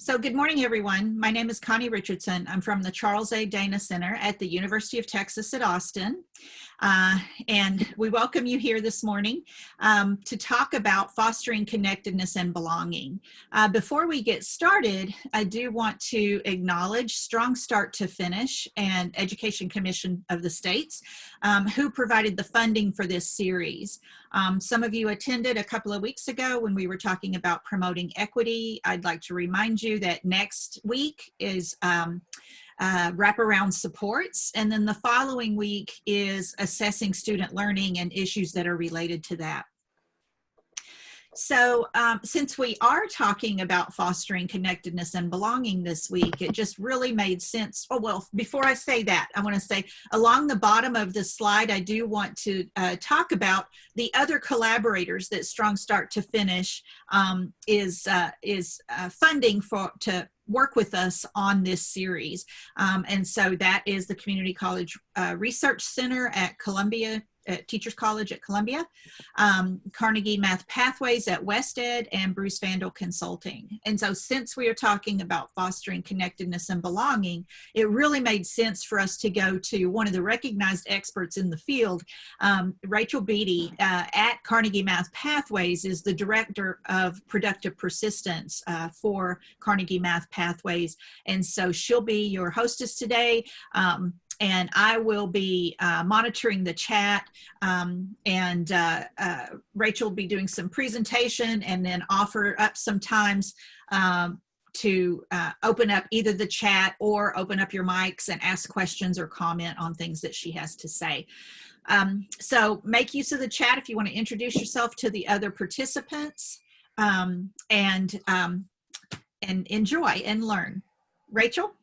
So good morning, everyone. My name is Connie Richardson. I'm from the Charles A. Dana Center at the University of Texas at Austin. And we welcome you here this morning to talk about fostering connectedness and belonging. Before we get started, I do want to acknowledge Strong Start to Finish and Education Commission of the States, who provided the funding for this series. Some of you attended a couple of weeks ago when we were talking about promoting equity. I'd like to remind you that next week is wraparound supports, and then the following week is assessing student learning and issues that are related to that. So since we are talking about fostering connectedness and belonging this week, it just really made sense. Oh, well, before I say that, I want to say along the bottom of the slide, I do want to talk about the other collaborators that Strong Start to Finish is funding to work with us on this series. And so that is the Community College Research Center at Columbia, at Teachers College at Columbia, Carnegie Math Pathways at WestEd, and Bruce Vandal Consulting. And so since we are talking about fostering connectedness and belonging, it really made sense for us to go to one of the recognized experts in the field. Rachel Beatty at Carnegie Math Pathways is the Director of Productive Persistence for Carnegie Math Pathways. And so she'll be your hostess today. And I will be monitoring the chat, and Rachel will be doing some presentation and then offer up some times to open up either the chat or open up your mics and ask questions or comment on things that she has to say. So make use of the chat if you want to introduce yourself to the other participants, and enjoy and learn. Rachel?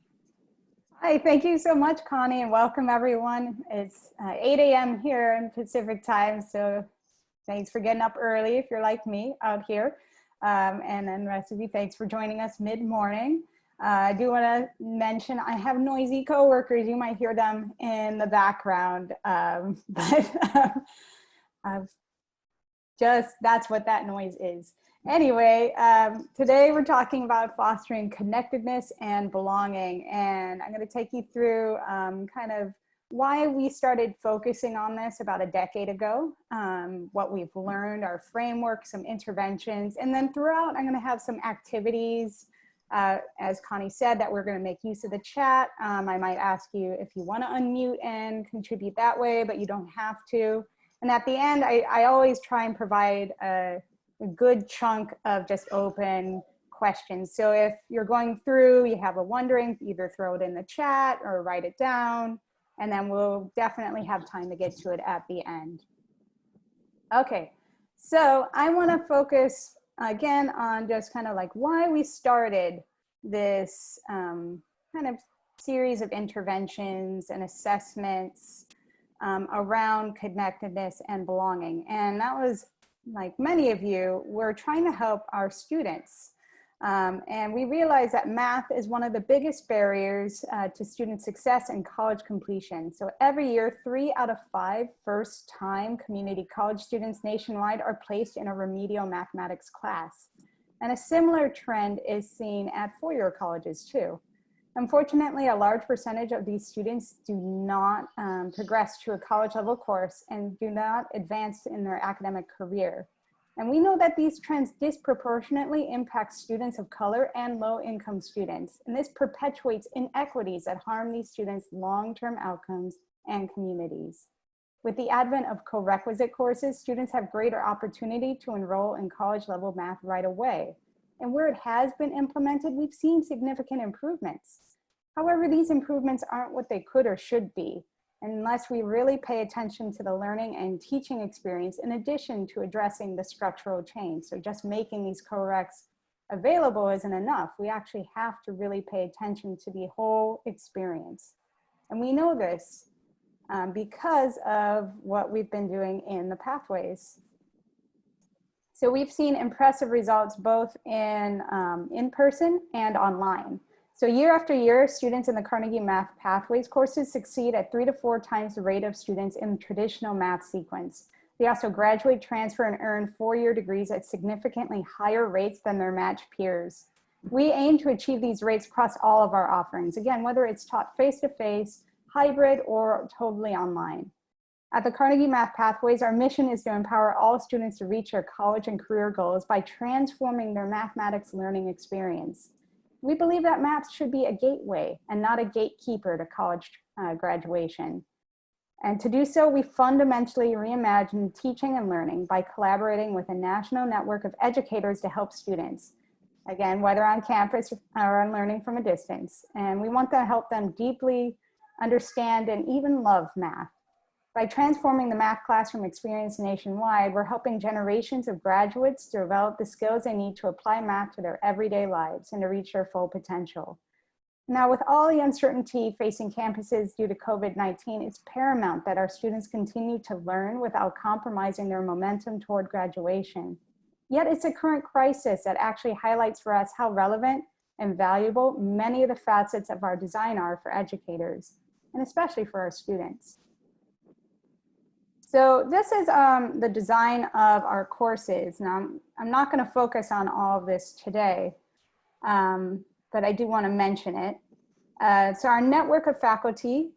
Hi, thank you so much, Connie, and welcome everyone. It's 8 a.m. here in Pacific time, so thanks for getting up early if you're like me out here. And then the rest of you, thanks for joining us mid-morning. I do want to mention I have noisy coworkers. You might hear them in the background, but that's what that noise is. Anyway, today we're talking about fostering connectedness and belonging, and I'm going to take you through kind of why we started focusing on this about a decade ago, what we've learned, our framework, some interventions, and then throughout I'm going to have some activities, as Connie said, that we're going to make use of the chat. I might ask you if you want to unmute and contribute that way, but you don't have to. And at the end, I always try and provide a good chunk of just open questions. So if you're going through, you have a wondering, either throw it in the chat or write it down, and then we'll definitely have time to get to it at the end. Okay, so I want to focus again on just kind of like why we started this kind of series of interventions and assessments around connectedness and belonging. And that was, like many of you, we're trying to help our students. And we realize that math is one of the biggest barriers to student success and college completion. So every year, 3 out of 5 first-time community college students nationwide are placed in a remedial mathematics class. And a similar trend is seen at four-year colleges too. Unfortunately, a large percentage of these students do not progress to a college level course and do not advance in their academic career. And we know that these trends disproportionately impact students of color and low income students. And this perpetuates inequities that harm these students' long-term outcomes and communities. With the advent of corequisite courses, students have greater opportunity to enroll in college level math right away. And where it has been implemented, we've seen significant improvements. However, these improvements aren't what they could or should be, unless we really pay attention to the learning and teaching experience in addition to addressing the structural change. So just making these corecs available isn't enough. We actually have to really pay attention to the whole experience. And we know this because of what we've been doing in the pathways. So we've seen impressive results both in person and online. So year after year, students in the Carnegie Math Pathways courses succeed at 3 to 4 times the rate of students in traditional math sequence. They also graduate, transfer, and earn 4-year degrees at significantly higher rates than their matched peers. We aim to achieve these rates across all of our offerings. Again, whether it's taught face-to-face, hybrid, or totally online. At the Carnegie Math Pathways, our mission is to empower all students to reach their college and career goals by transforming their mathematics learning experience. We believe that math should be a gateway and not a gatekeeper to college graduation. And to do so, we fundamentally reimagine teaching and learning by collaborating with a national network of educators to help students. Again, whether on campus or on learning from a distance. And we want to help them deeply understand and even love math. By transforming the math classroom experience nationwide, we're helping generations of graduates to develop the skills they need to apply math to their everyday lives and to reach their full potential. Now, with all the uncertainty facing campuses due to COVID-19, it's paramount that our students continue to learn without compromising their momentum toward graduation. Yet it's a current crisis that actually highlights for us how relevant and valuable many of the facets of our design are for educators, and especially for our students. So this is the design of our courses. Now, I'm not going to focus on all of this today, but I do want to mention it. So our network of faculty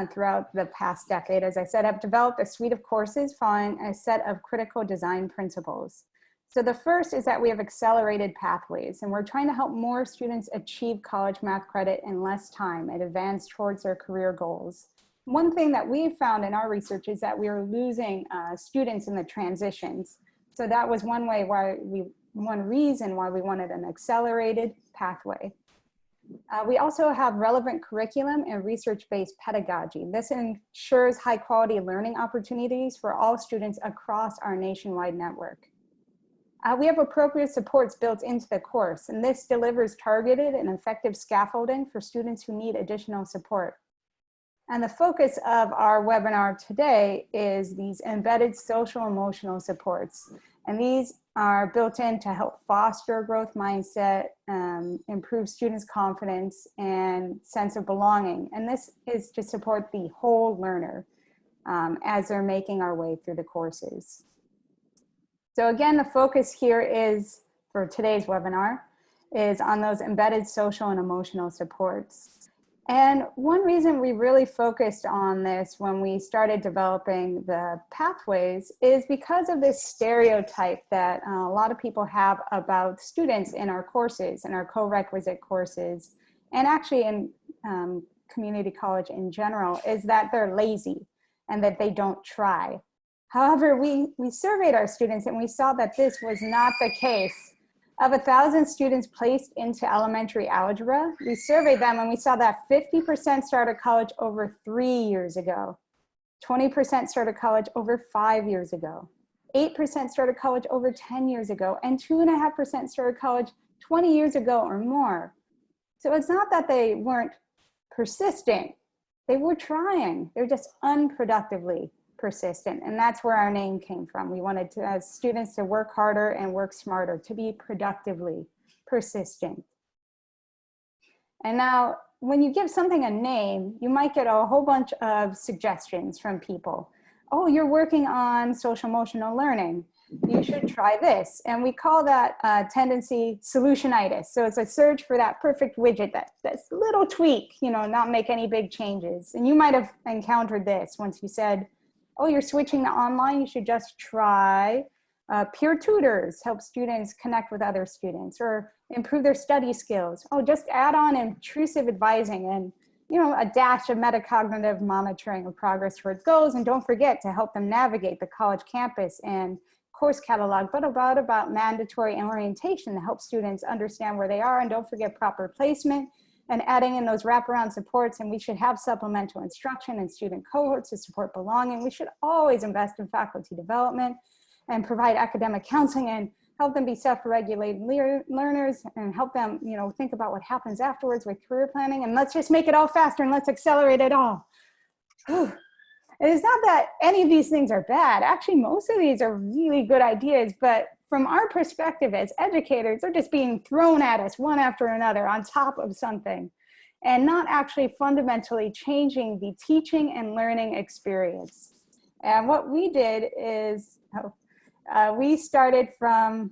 throughout the past decade, as I said, have developed a suite of courses following a set of critical design principles. So the first is that we have accelerated pathways, and we're trying to help more students achieve college math credit in less time and advance towards their career goals. One thing that we've found in our research is that we are losing students in the transitions. So that was one reason why we wanted an accelerated pathway. We also have relevant curriculum and research-based pedagogy. This ensures high-quality learning opportunities for all students across our nationwide network. We have appropriate supports built into the course, and this delivers targeted and effective scaffolding for students who need additional support. And the focus of our webinar today is these embedded social emotional supports. And these are built in to help foster a growth mindset, improve students' confidence and sense of belonging. And this is to support the whole learner as they're making our way through the courses. So again, the focus here is, for today's webinar, is on those embedded social and emotional supports. And one reason we really focused on this when we started developing the pathways is because of this stereotype that a lot of people have about students in our courses, in our corequisite courses, and actually in community college in general, is that they're lazy and that they don't try. However, we surveyed our students and we saw that this was not the case. Of 1,000 students placed into elementary algebra, we surveyed them and we saw that 50% started college over 3 years ago, 20% started college over 5 years ago, 8% started college over 10 years ago, and 2.5% started college 20 years ago or more. So it's not that they weren't persistent, they were trying, they're just unproductively persistent, and that's where our name came from. We wanted to, as students, to work harder and work smarter, to be productively persistent. And now, when you give something a name, you might get a whole bunch of suggestions from people. Oh, you're working on social emotional learning. You should try this. And we call that tendency solutionitis. So it's a search for that perfect widget, that's a little tweak, you know, not make any big changes. And you might have encountered this once you said, oh, you're switching to online, you should just try peer tutors, help students connect with other students, or improve their study skills. Oh, just add on intrusive advising and, you know, a dash of metacognitive monitoring of progress towards goals. And don't forget to help them navigate the college campus and course catalog, but about mandatory orientation to help students understand where they are. And don't forget proper placement and adding in those wraparound supports. And we should have supplemental instruction and student cohorts to support belonging. We should always invest in faculty development and provide academic counseling and help them be self-regulated learners and help them, you know, think about what happens afterwards with career planning. And let's just make it all faster and let's accelerate it all. Whew. It is not that any of these things are bad. Actually, most of these are really good ideas, but from our perspective as educators, they're just being thrown at us one after another on top of something and not actually fundamentally changing the teaching and learning experience. And what we did is we started from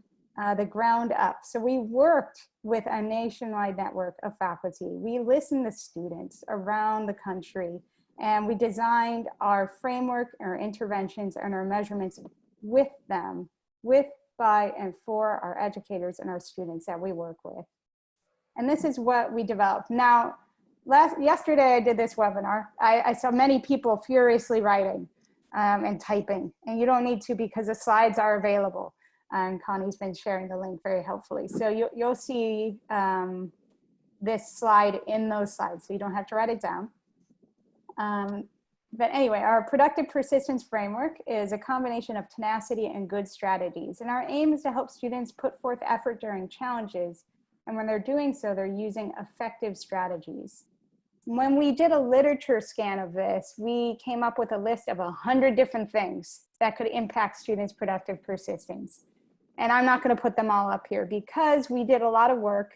the ground up. So we worked with a nationwide network of faculty. We listened to students around the country, and we designed our framework, our interventions, and our measurements with them, with, by, and for our educators and our students that we work with. And this is what we developed. Now, yesterday I did this webinar. I saw many people furiously writing and typing, and you don't need to because the slides are available. And Connie's been sharing the link very helpfully. So you'll see this slide in those slides, so you don't have to write it down. But anyway, our productive persistence framework is a combination of tenacity and good strategies. And our aim is to help students put forth effort during challenges. And when they're doing so, they're using effective strategies. When we did a literature scan of this, we came up with a list of 100 different things that could impact students' productive persistence. And I'm not going to put them all up here because we did a lot of work.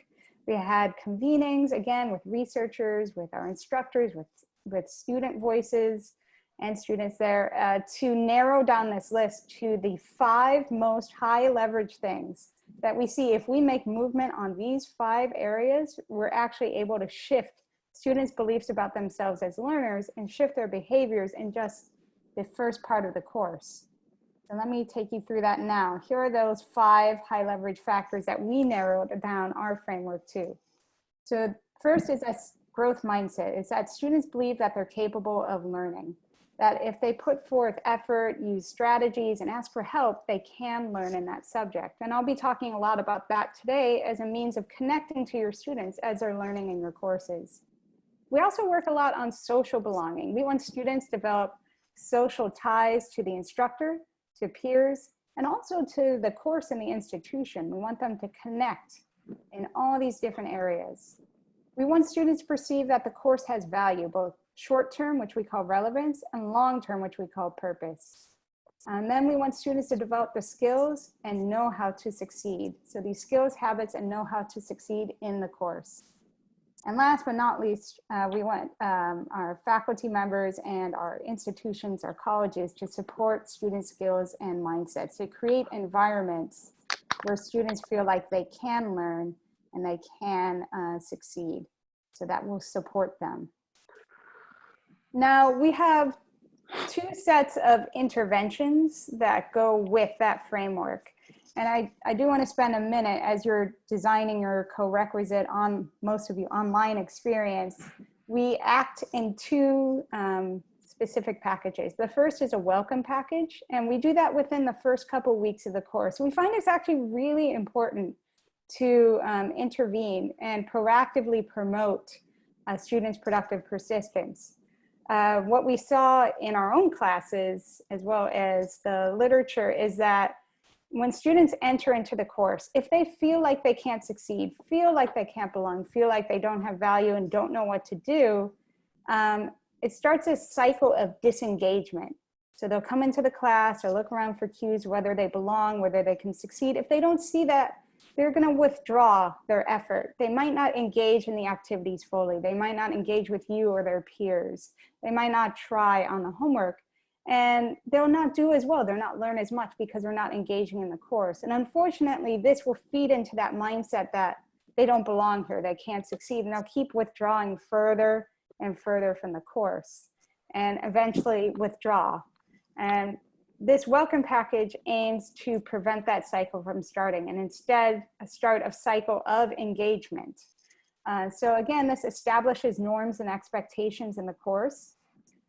We had convenings, again, with researchers, with our instructors, with student voices and students there to narrow down this list to the 5 most high leverage things that we see. If we make movement on these 5 areas, we're actually able to shift students' beliefs about themselves as learners and shift their behaviors in just the first part of the course. So let me take you through that now. Here are those 5 high leverage factors that we narrowed down our framework to. So first is a growth mindset. It's that students believe that they're capable of learning, that if they put forth effort, use strategies, and ask for help, they can learn in that subject. And I'll be talking a lot about that today as a means of connecting to your students as they're learning in your courses. We also work a lot on social belonging. We want students to develop social ties to the instructor, to peers, and also to the course and the institution. We want them to connect in all these different areas. We want students to perceive that the course has value, both short-term, which we call relevance, and long-term, which we call purpose. And then we want students to develop the skills and know how to succeed. So these skills, habits, and know how to succeed in the course. And last but not least, we want our faculty members and our institutions, our colleges, to support student skills and mindsets, to create environments where students feel like they can learn and they can succeed. So that will support them. Now we have 2 sets of interventions that go with that framework. And I do want to spend a minute as you're designing your corequisite on most of you online experience. We act in 2 specific packages. The first is a welcome package, and we do that within the first couple weeks of the course. We find it's actually really important to intervene and proactively promote students' productive persistence. What we saw in our own classes, as well as the literature, is that when students enter into the course, if they feel like they can't succeed, feel like they can't belong, feel like they don't have value and don't know what to do, it starts a cycle of disengagement. So they'll come into the class or look around for cues, whether they belong, whether they can succeed. If they don't see that, they're going to withdraw their effort. They might not engage in the activities fully. They might not engage with you or their peers. They might not try on the homework. And they'll not do as well. They'll not learn as much because they're not engaging in the course. And unfortunately, this will feed into that mindset that they don't belong here, they can't succeed, and they'll keep withdrawing further and further from the course and eventually withdraw. And this welcome package aims to prevent that cycle from starting and instead start a cycle of engagement. So again, this establishes norms and expectations in the course.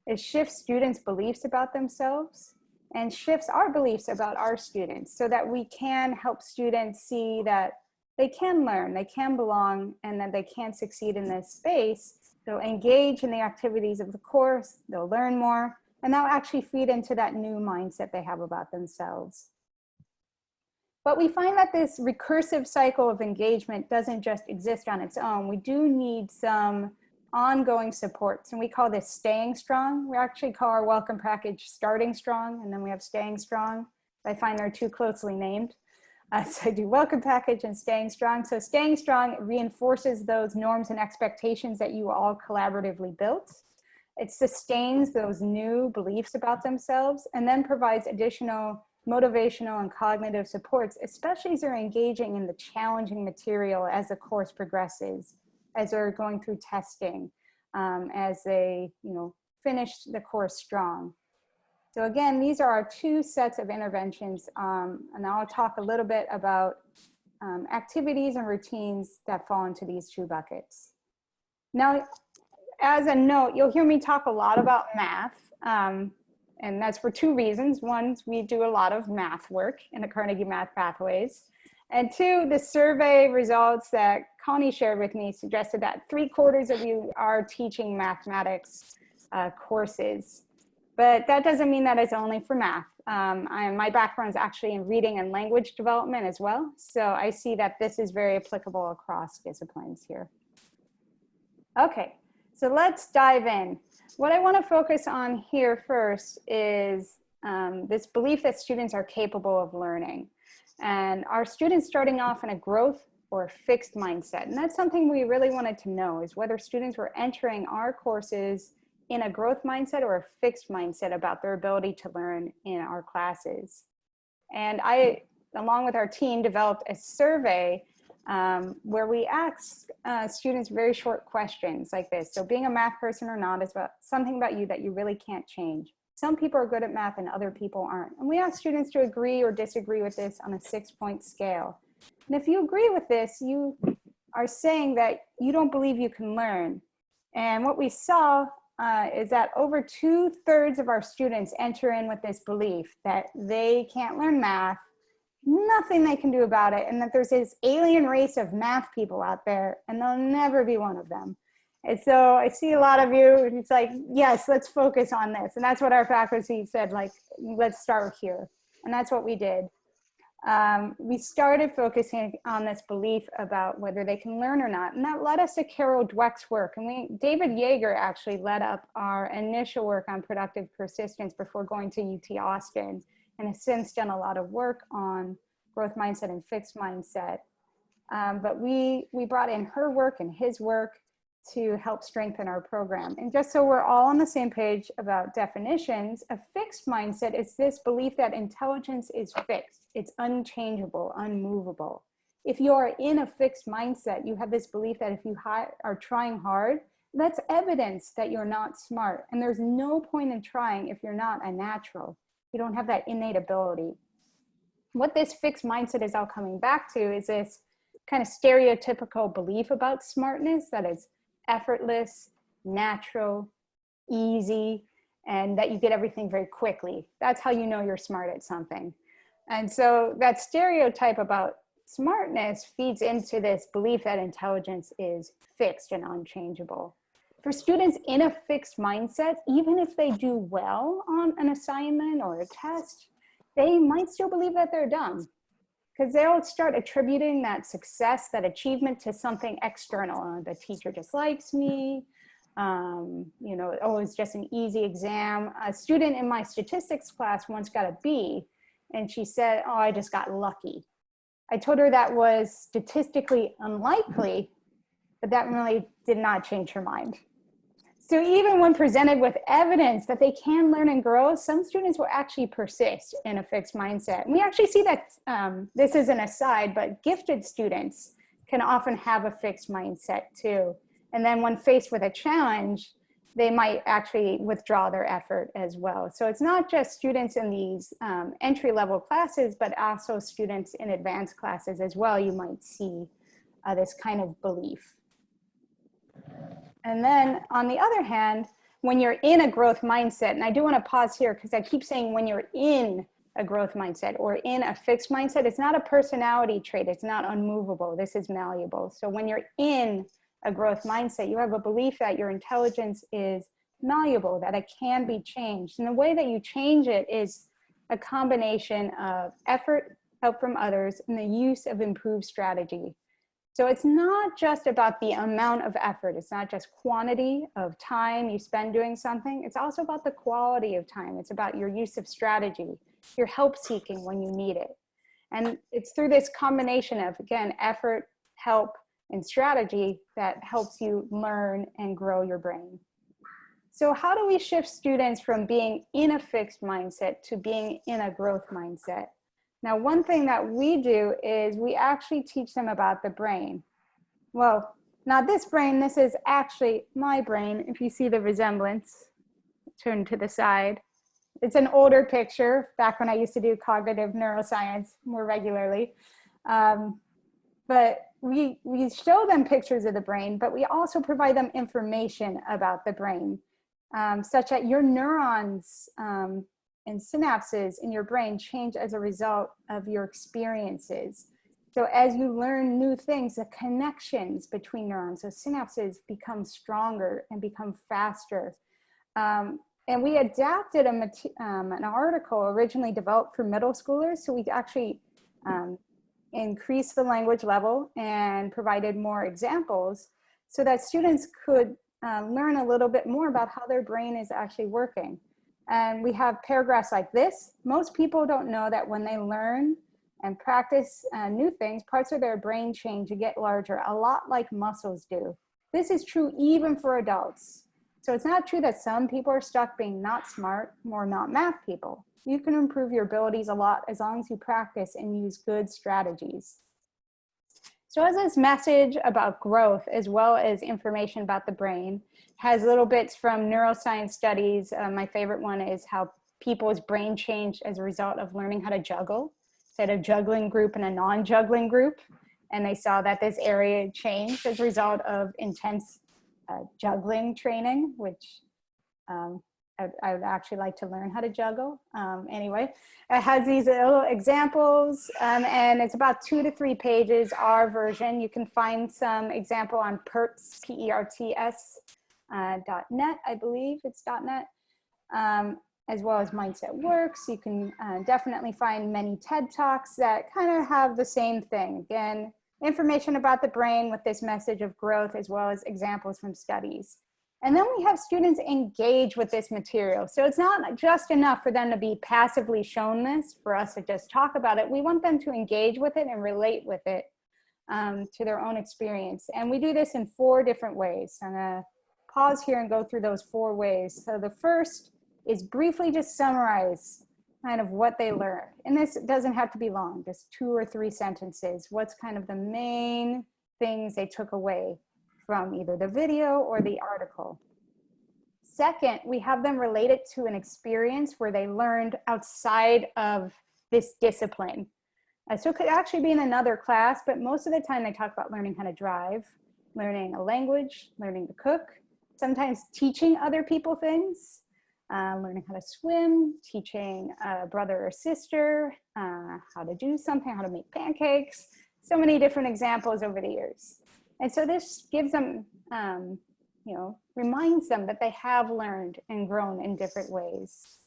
It shifts students' beliefs about themselves and shifts our beliefs about our students so that we can help students see that they can learn, they can belong, and that they can succeed in this space. They'll engage in the activities of the course, they'll learn more, and that'll actually feed into that new mindset they have about themselves. But we find that this recursive cycle of engagement doesn't just exist on its own. We do need some ongoing supports, and we call this staying strong. We actually call our welcome package starting strong, and then we have staying strong. I find they're too closely named. So I do welcome package and staying strong. So staying strong reinforces those norms and expectations that you all collaboratively built. It sustains those new beliefs about themselves and then provides additional motivational and cognitive supports, especially as they're engaging in the challenging material as the course progresses, as they're going through testing, as they, finish the course strong. So again, these are our two sets of interventions, and I'll talk a little bit about activities and routines that fall into these two buckets. Now, as a note, you'll hear me talk a lot about math, and that's for two reasons. One, we do a lot of math work in the Carnegie Math Pathways, and two, the survey results that Connie shared with me suggested that 3/4 of you are teaching mathematics courses. But that doesn't mean that it's only for math. My background is actually in reading and language development as well. So I see that this is very applicable across disciplines here. Okay, so let's dive in. What I want to focus on here first is this belief that students are capable of learning. And are students starting off in a growth or fixed mindset? And that's something we really wanted to know, is whether students were entering our courses in a growth mindset or a fixed mindset about their ability to learn in our classes. And I, along with our team, developed a survey where we asked students very short questions like this. So being a math person or not is about something about you that you really can't change. Some people are good at math and other people aren't. And we asked students to agree or disagree with this on a 6-point scale. And if you agree with this, you are saying that you don't believe you can learn. And what we saw is that over 2/3 of our students enter in with this belief that they can't learn math, nothing they can do about it, and that there's this alien race of math people out there, and they'll never be one of them. And so I see a lot of you, it's like, yes, let's focus on this. And that's what our faculty said, like, let's start here. And that's what we did. We started focusing on this belief about whether they can learn or not. And that led us to Carol Dweck's work. And David Yeager actually led up our initial work on productive persistence before going to UT Austin, and has since done a lot of work on growth mindset and fixed mindset. But we brought in her work and his work to help strengthen our program. And just so we're all on the same page about definitions, a fixed mindset is this belief that intelligence is fixed. It's unchangeable, unmovable. If you are in a fixed mindset, you have this belief that if you are trying hard, that's evidence that you're not smart. And there's no point in trying if you're not a natural. You don't have that innate ability. What this fixed mindset is all coming back to is this kind of stereotypical belief about smartness, that is effortless, natural, easy, and that you get everything very quickly. That's how you know you're smart at something. And so that stereotype about smartness feeds into this belief that intelligence is fixed and unchangeable. For students in a fixed mindset, even if they do well on an assignment or a test, they might still believe that they're dumb, because they'll start attributing that success, that achievement, to something external. The teacher just likes me, oh, it's just an easy exam. A student in my statistics class once got a B, and she said, oh, I just got lucky. I told her that was statistically unlikely, but that really did not change her mind. So even when presented with evidence that they can learn and grow, some students will actually persist in a fixed mindset. And we actually see that, this is an aside, but gifted students can often have a fixed mindset too. And then when faced with a challenge, they might actually withdraw their effort as well. So it's not just students in these entry-level classes, but also students in advanced classes as well. You might see this kind of belief. And then on the other hand, when you're in a growth mindset, and I do want to pause here because I keep saying when you're in a growth mindset or in a fixed mindset, it's not a personality trait. It's not unmovable. This is malleable. So when you're in a growth mindset, you have a belief that your intelligence is malleable, that it can be changed. And the way that you change it is a combination of effort, help from others, and the use of improved strategy. So it's not just about the amount of effort. It's not just quantity of time you spend doing something. It's also about the quality of time. It's about your use of strategy, your help seeking when you need it. And it's through this combination of, again, effort, help, and strategy that helps you learn and grow your brain. So how do we shift students from being in a fixed mindset to being in a growth mindset? Now, one thing that we do is we actually teach them about the brain. Well, not this brain, this is actually my brain. If you see the resemblance, turn to the side. It's an older picture, back when I used to do cognitive neuroscience more regularly. But we show them pictures of the brain, but we also provide them information about the brain, such that your neurons and synapses in your brain change as a result of your experiences. So as you learn new things, the connections between neurons, so synapses become stronger and become faster. And we adapted an article originally developed for middle schoolers. So we actually increased the language level and provided more examples so that students could learn a little bit more about how their brain is actually working. And we have paragraphs like this. Most people don't know that when they learn and practice new things, parts of their brain change to get larger, a lot like muscles do. This is true even for adults. So it's not true that some people are stuck being not smart or not math people. You can improve your abilities a lot as long as you practice and use good strategies. So as this message about growth, as well as information about the brain, has little bits from neuroscience studies. My favorite one is how people's brain changed as a result of learning how to juggle. So they had a juggling group and a non-juggling group, and they saw that this area changed as a result of intense juggling training, which I would actually like to learn how to juggle. Anyway, it has these little examples, and it's about 2 to 3 pages, our version. You can find some example on PERTS, P-E-R-T-S, .net, I believe it's .net, as well as Mindset Works. You can definitely find many TED Talks that kind of have the same thing. Again, information about the brain with this message of growth, as well as examples from studies. And then we have students engage with this material. So it's not just enough for them to be passively shown this, for us to just talk about it. We want them to engage with it and relate with it to their own experience. And we do this in 4 different ways. I'm gonna pause here and go through those 4 ways. So the first is briefly just summarize kind of what they learned. And this doesn't have to be long, just 2 or 3 sentences. What's kind of the main things they took away from either the video or the article. Second, we have them relate it to an experience where they learned outside of this discipline. So it could actually be in another class, but most of the time they talk about learning how to drive, learning a language, learning to cook, sometimes teaching other people things, learning how to swim, teaching a brother or sister how to do something, how to make pancakes, so many different examples over the years. And so this gives them, reminds them that they have learned and grown in different ways.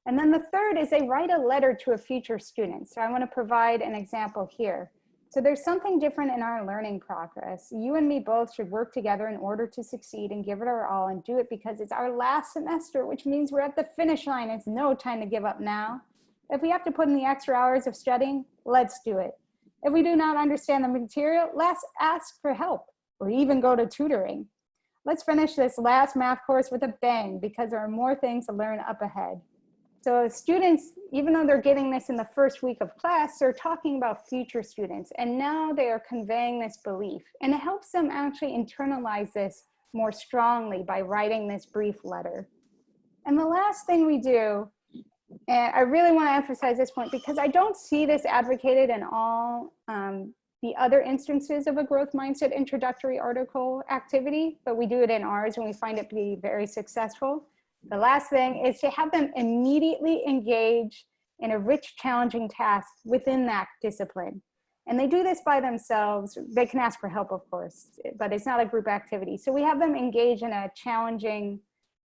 And then the third is they write a letter to a future student. So I want to provide an example here. So there's something different in our learning progress. You and me both should work together in order to succeed and give it our all, and do it because it's our last semester, which means we're at the finish line. It's no time to give up now. If we have to put in the extra hours of studying, let's do it. If we do not understand the material, let's ask for help or even go to tutoring. Let's finish this last math course with a bang because there are more things to learn up ahead. So students, even though they're getting this in the first week of class, they're talking about future students, and now they are conveying this belief, and it helps them actually internalize this more strongly by writing this brief letter. And the last thing we do, and I really want to emphasize this point because I don't see this advocated in all the other instances of a growth mindset introductory article activity, but we do it in ours and we find it to be very successful. The last thing is to have them immediately engage in a rich, challenging task within that discipline. And they do this by themselves. They can ask for help, of course, but it's not a group activity. So we have them engage in a challenging,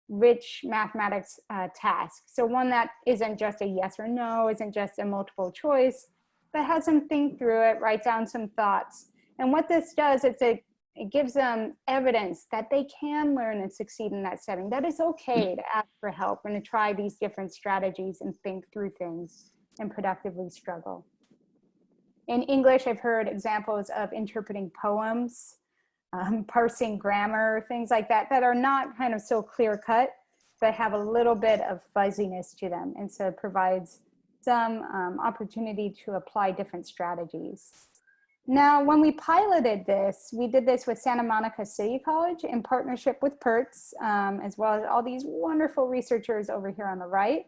rich mathematics task. So one that isn't just a yes or no, isn't just a multiple choice, but has them think through it, write down some thoughts. And what this does is it gives them evidence that they can learn and succeed in that setting. That it's okay to ask for help and to try these different strategies and think through things and productively struggle. In English, I've heard examples of interpreting poems, parsing grammar, things like that, that are not kind of so clear cut. but have a little bit of fuzziness to them. And so it provides some opportunity to apply different strategies. Now, when we piloted this, we did this with Santa Monica City College in partnership with PERTS, as well as all these wonderful researchers over here on the right.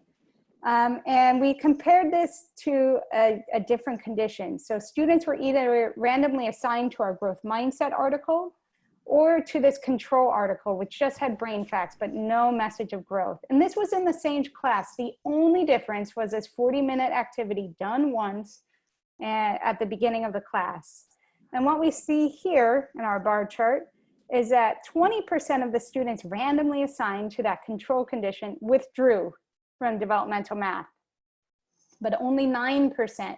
And we compared this to a different condition. So students were either randomly assigned to our growth mindset article or to this control article, which just had brain facts, but no message of growth. And this was in the same class. The only difference was this 40-minute activity done once at the beginning of the class. And what we see here in our bar chart is that 20% of the students randomly assigned to that control condition withdrew from developmental math, but only 9%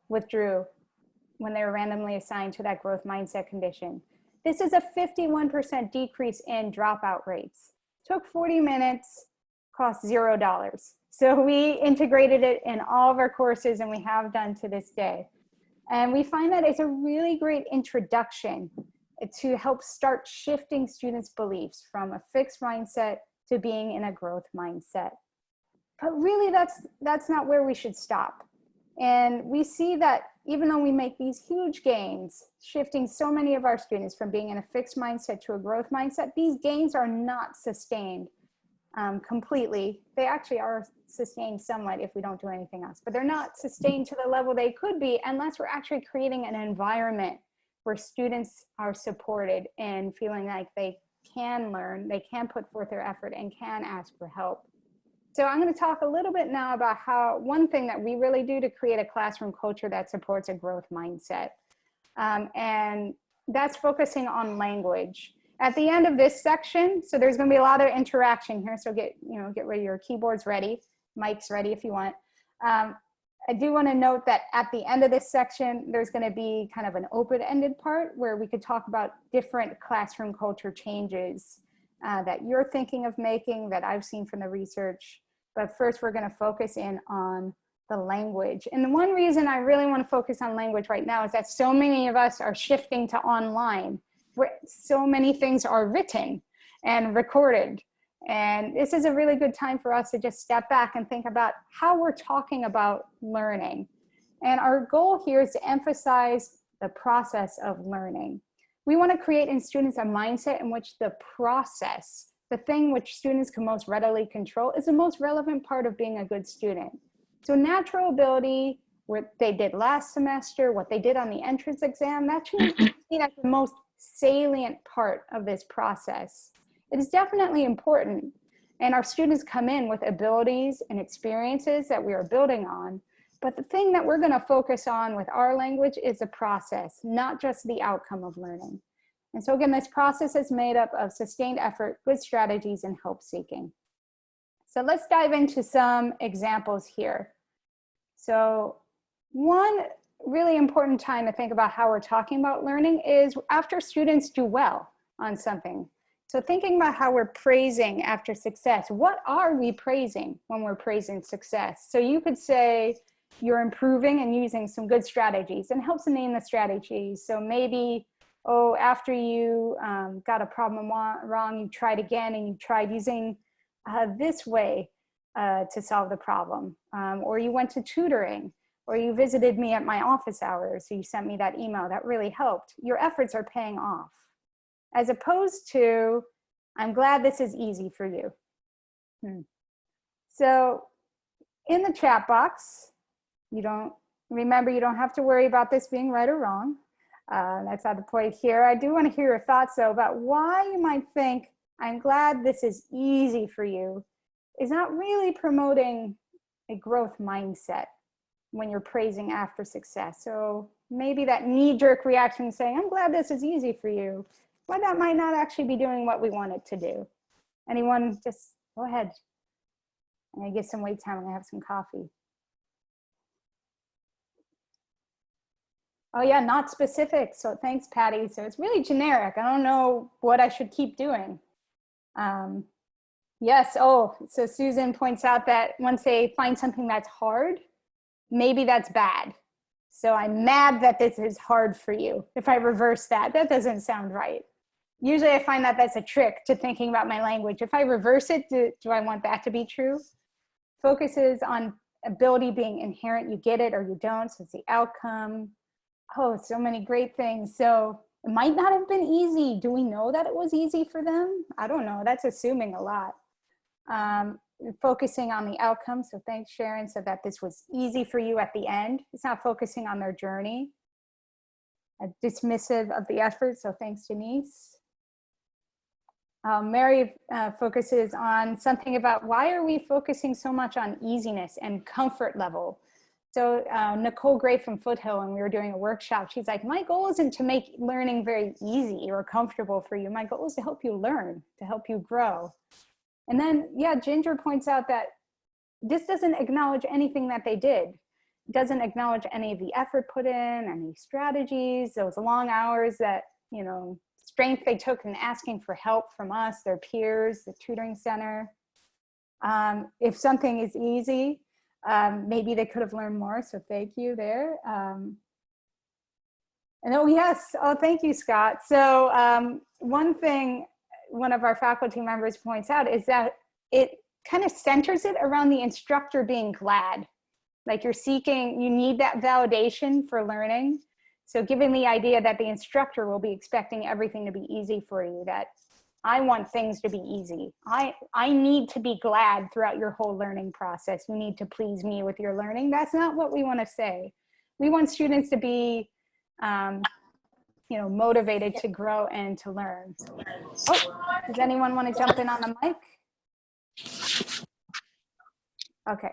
withdrew when they were randomly assigned to that growth mindset condition. This is a 51% decrease in dropout rates. Took 40 minutes, cost $0. So we integrated it in all of our courses, and we have done to this day. And we find that it's a really great introduction to help start shifting students' beliefs from a fixed mindset to being in a growth mindset. But really, that's not where we should stop. And we see that even though we make these huge gains, shifting so many of our students from being in a fixed mindset to a growth mindset, these gains are not sustained completely. They actually are sustained somewhat if we don't do anything else, but they're not sustained to the level they could be unless we're actually creating an environment where students are supported and feeling like they can learn, they can put forth their effort and can ask for help. So I'm going to talk a little bit now about how one thing that we really do to create a classroom culture that supports a growth mindset. And that's focusing on language. At the end of this section, so there's going to be a lot of interaction here. So get ready, your keyboards ready, mics ready if you want. I do want to note that at the end of this section, there's going to be kind of an open-ended part where we could talk about different classroom culture changes that you're thinking of making, that I've seen from the research. But first, we're going to focus in on the language. And the one reason I really want to focus on language right now is that so many of us are shifting to online, where so many things are written and recorded. And this is a really good time for us to just step back and think about how we're talking about learning. And our goal here is to emphasize the process of learning. We want to create in students a mindset in which the process, the thing which students can most readily control, is the most relevant part of being a good student. So natural ability, what they did last semester, what they did on the entrance exam, that should be seen as the most salient part of this process. It is definitely important, and our students come in with abilities and experiences that we are building on. But the thing that we're going to focus on with our language is the process, not just the outcome of learning. And so again, this process is made up of sustained effort, good strategies, and help seeking. So let's dive into some examples here. So one really important time to think about how we're talking about learning is after students do well on something. So thinking about how we're praising after success. What are we praising when we're praising success? So you could say, you're improving and using some good strategies, and helps to name the strategies. So maybe, oh, after you got a problem wrong, you tried again and you tried using this way to solve the problem. Or you went to tutoring, or you visited me at my office hours. So you sent me that email, that really helped. Your efforts are paying off. As opposed to, I'm glad this is easy for you. So in the chat box, you don't have to worry about this being right or wrong. That's not the point here. I do want to hear your thoughts though about why you might think, I'm glad this is easy for you, is not really promoting a growth mindset when you're praising after success. So maybe that knee-jerk reaction saying, I'm glad this is easy for you, well, that might not actually be doing what we want it to do. Anyone, just go ahead. I'm gonna get some wait time, I'm gonna have some coffee. Oh yeah, not specific. So thanks, Patty. So it's really generic. I don't know what I should keep doing. Yes, oh, so Susan points out that once they find something that's hard, maybe that's bad. So I'm mad that this is hard for you. If I reverse that, that doesn't sound right. Usually I find that that's a trick to thinking about my language. If I reverse it, do I want that to be true? Focuses on ability being inherent. You get it or you don't. So it's the outcome. Oh, so many great things. So it might not have been easy. Do we know that it was easy for them? I don't know. That's assuming a lot. Focusing on the outcome. So thanks, Sharon, said that this was easy for you at the end. It's not focusing on their journey. Dismissive of the effort. So thanks, Denise. Mary focuses on something about why are we focusing so much on easiness and comfort level? So Nicole Gray from Foothill, when we were doing a workshop, she's like, my goal isn't to make learning very easy or comfortable for you. My goal is to help you learn, to help you grow. And then, yeah, Ginger points out that this doesn't acknowledge anything that they did. It doesn't acknowledge any of the effort put in, any strategies, those long hours that, you know, strength they took in asking for help from us, their peers, the tutoring center. If something is easy, maybe they could have learned more, so thank you there. And oh yes, oh thank you, Scott. So one thing one of our faculty members points out is that it kind of centers it around the instructor being glad. Like you're seeking, you need that validation for learning. So giving the idea that the instructor will be expecting everything to be easy for you, that I want things to be easy. I need to be glad throughout your whole learning process. You need to please me with your learning. That's not what we want to say. We want students to be, you know, motivated to grow and to learn. Oh, does anyone want to jump in on the mic? Okay.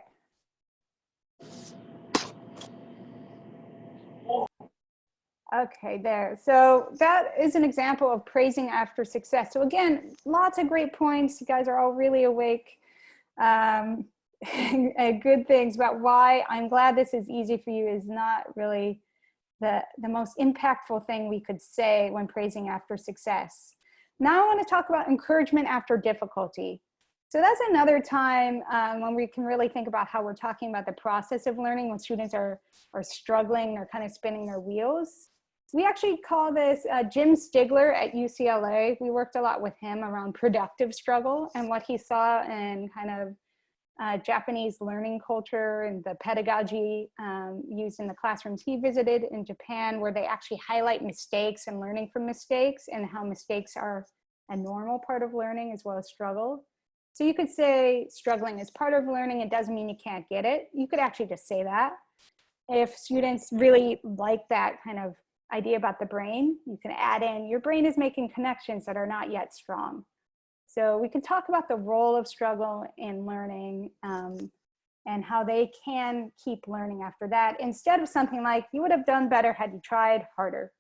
Okay, there. So that is an example of praising after success. So again, lots of great points. You guys are all really awake. Good things about why I'm glad this is easy for you is not really the most impactful thing we could say when praising after success. Now I want to talk about encouragement after difficulty. So that's another time when we can really think about how we're talking about the process of learning when students are struggling or kind of spinning their wheels. We actually call this Jim Stigler at UCLA. We worked a lot with him around productive struggle and what he saw in kind of Japanese learning culture and the pedagogy used in the classrooms he visited in Japan, where they actually highlight mistakes and learning from mistakes and how mistakes are a normal part of learning as well as struggle. So you could say struggling is part of learning. It doesn't mean you can't get it. You could actually just say that. If students really like that kind of idea about the brain, you can add in your brain is making connections that are not yet strong. So we can talk about the role of struggle in learning and how they can keep learning after that, instead of something like, you would have done better had you tried harder.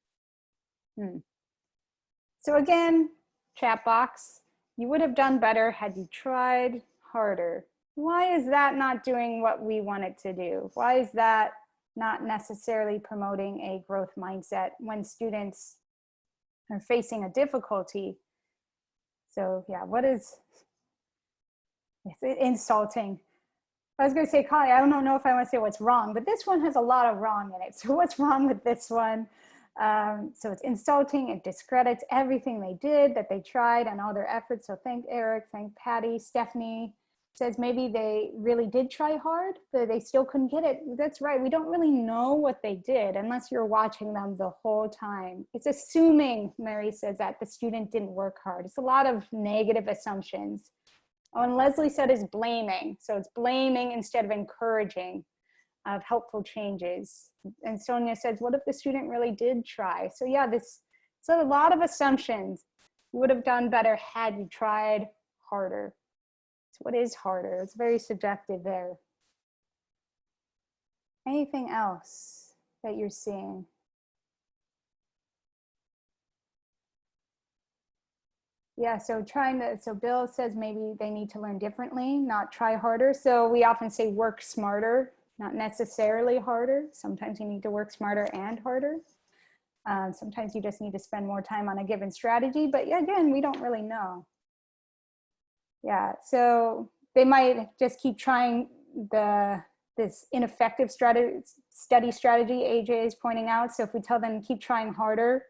So again, chat box, you would have done better had you tried harder. Why is that not doing what we want it to do? Why is that not necessarily promoting a growth mindset when students are facing a difficulty? So yeah, what is, it's insulting. I was gonna say, Kali, I don't know if I wanna say what's wrong, but this one has a lot of wrong in it. So what's wrong with this one? So it's insulting, it discredits everything they did, that they tried and all their efforts. So thank Eric, thank Patty. Stephanie says maybe they really did try hard, but they still couldn't get it. That's right, we don't really know what they did unless you're watching them the whole time. It's assuming, Mary says, that the student didn't work hard. It's a lot of negative assumptions. Oh, and Leslie said is blaming. So it's blaming instead of encouraging of helpful changes. And Sonia says, what if the student really did try? So yeah, so a lot of assumptions. You would have done better had you tried harder. So what is harder? It's very subjective there. Anything else that you're seeing? Yeah, so so Bill says maybe they need to learn differently, not try harder. So we often say work smarter, not necessarily harder. Sometimes you need to work smarter and harder. Sometimes you just need to spend more time on a given strategy, but yeah, again, we don't really know. Yeah, so they might just keep trying this ineffective study strategy AJ is pointing out. So if we tell them keep trying harder,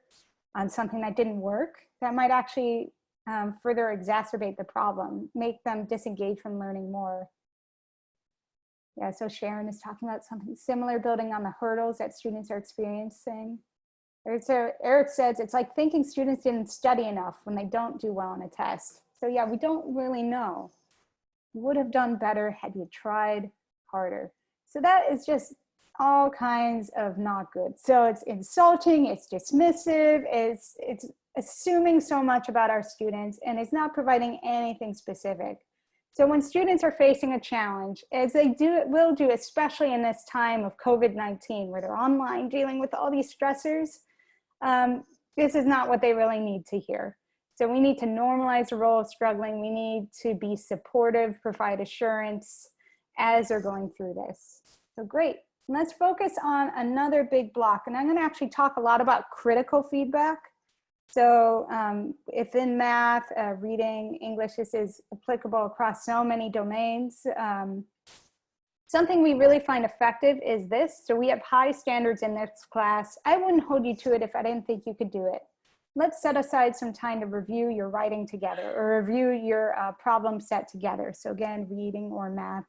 on something that didn't work, that might actually further exacerbate the problem, make them disengage from learning more. Yeah, so Sharon is talking about something similar, building on the hurdles that students are experiencing. Eric says, it's like thinking students didn't study enough when they don't do well on a test. So yeah, we don't really know. You would have done better had you tried harder. So that is just all kinds of not good. So it's insulting, it's dismissive, it's assuming so much about our students, and it's not providing anything specific. So when students are facing a challenge, as they will do, especially in this time of COVID-19, where they're online dealing with all these stressors, this is not what they really need to hear. So we need to normalize the role of struggling. We need to be supportive, provide assurance as they're going through this. So great. Let's focus on another big block. And I'm going to actually talk a lot about critical feedback. So if in math, reading, English, this is applicable across so many domains. Something we really find effective is this. So we have high standards in this class. I wouldn't hold you to it if I didn't think you could do it. Let's set aside some time to review your writing together or review your problem set together. So again, reading or math,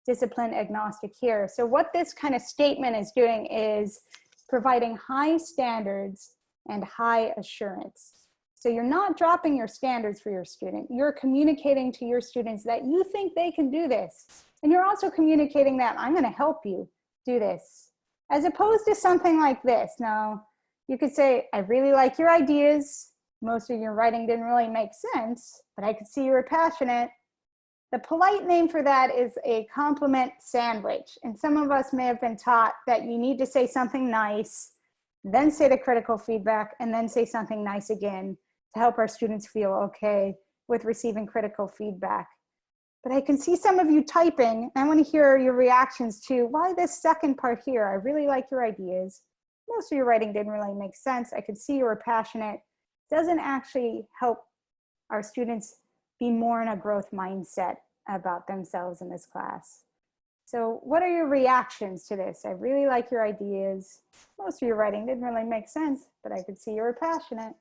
discipline agnostic here. So what this kind of statement is doing is providing high standards and high assurance. So you're not dropping your standards for your student. You're communicating to your students that you think they can do this. And you're also communicating that I'm going to help you do this, as opposed to something like this. Now, you could say, I really like your ideas. Most of your writing didn't really make sense, but I could see you were passionate. The polite name for that is a compliment sandwich. And some of us may have been taught that you need to say something nice, then say the critical feedback, and then say something nice again to help our students feel okay with receiving critical feedback. But I can see some of you typing, and I want to hear your reactions to why this second part here. I really like your ideas. Most of your writing didn't really make sense. I could see you were passionate. Doesn't actually help our students be more in a growth mindset about themselves in this class. So what are your reactions to this? I really like your ideas. Most of your writing didn't really make sense, but I could see you were passionate.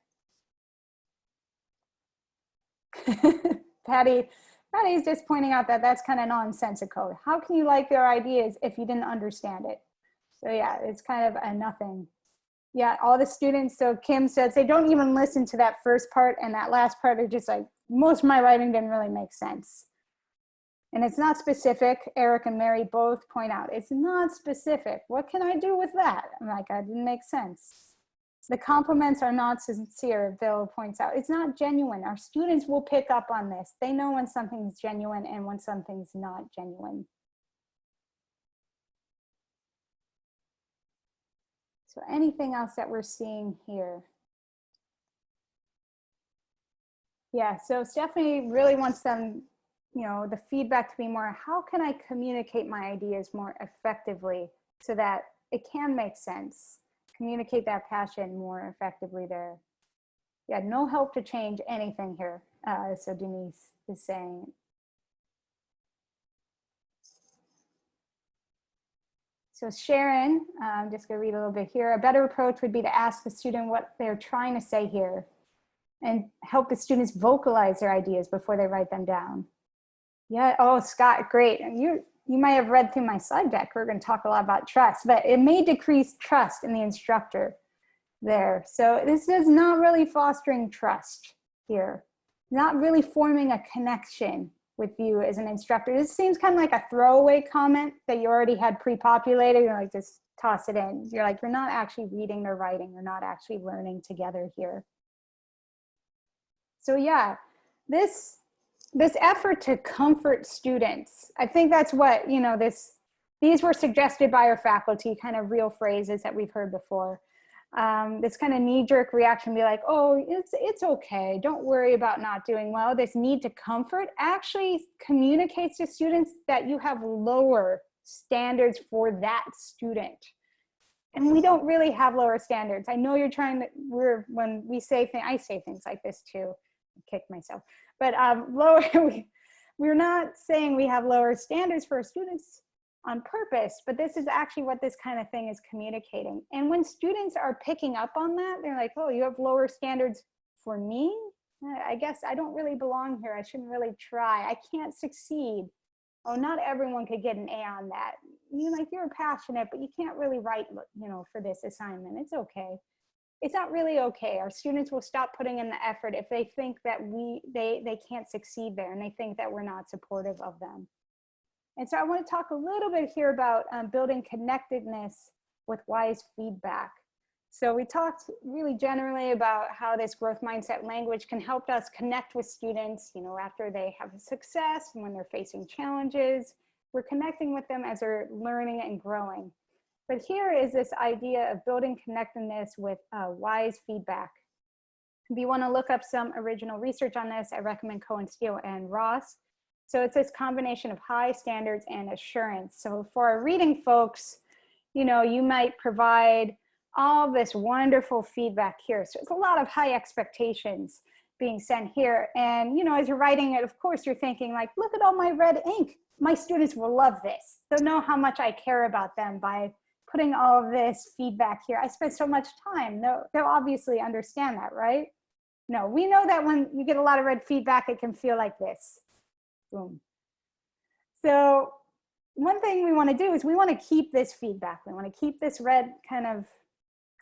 Patty's just pointing out that that's kind of nonsensical. How can you like their ideas if you didn't understand it? So yeah, it's kind of a nothing. Yeah, all the students, so Kim says they don't even listen to that first part, and that last part are just like, most of my writing didn't really make sense. And it's not specific. Eric and Mary both point out, it's not specific. What can I do with that? I'm like, that didn't make sense. The compliments are not sincere, Bill points out. It's not genuine. Our students will pick up on this. They know when something's genuine and when something's not genuine. So anything else that we're seeing here? Yeah, so Stephanie really wants them, the feedback to be more, how can I communicate my ideas more effectively so that it can make sense? Communicate that passion more effectively there. Yeah, no help to change anything here. So Denise is saying. So Sharon, I'm just gonna read a little bit here. A better approach would be to ask the student what they're trying to say here and help the students vocalize their ideas before they write them down. Yeah, oh, Scott, great. You might have read through my slide deck. We're going to talk a lot about trust, but it may decrease trust in the instructor there. So this is not really fostering trust here, not really forming a connection with you as an instructor. This seems kind of like a throwaway comment that you already had pre-populated. You're like, just toss it in. You're like, you're not actually reading or writing. You're not actually learning together here. So yeah, this effort to comfort students, I think that's what, these were suggested by our faculty, kind of real phrases that we've heard before. This kind of knee-jerk reaction, be like, oh, it's okay, don't worry about not doing well. This need to comfort actually communicates to students that you have lower standards for that student. And we don't really have lower standards. I know you're trying to, when we say things, I say things like this too, I kick myself. But we're not saying we have lower standards for our students. on purpose, but this is actually what this kind of thing is communicating. And when students are picking up on that, they're like, oh, you have lower standards for me? I guess I don't really belong here. I shouldn't really try. I can't succeed. Oh, not everyone could get an A on that. You're passionate, but you can't really write, for this assignment. It's okay. It's not really okay. Our students will stop putting in the effort if they think that they can't succeed there, and they think that we're not supportive of them. And so I want to talk a little bit here about building connectedness with wise feedback. So we talked really generally about how this growth mindset language can help us connect with students, after they have a success and when they're facing challenges. We're connecting with them as they're learning and growing. But here is this idea of building connectedness with wise feedback. If you want to look up some original research on this, I recommend Cohen, Steele, and Ross. So it's this combination of high standards and assurance. So for our reading folks, you might provide all this wonderful feedback here. So it's a lot of high expectations being sent here. And, as you're writing it, of course, you're thinking like, look at all my red ink. My students will love this. They'll know how much I care about them by putting all of this feedback here. I spent so much time. They'll obviously understand that, right? No, we know that when you get a lot of red feedback, it can feel like this. Boom. So one thing we want to do is we want to keep this feedback. We want to keep this red kind of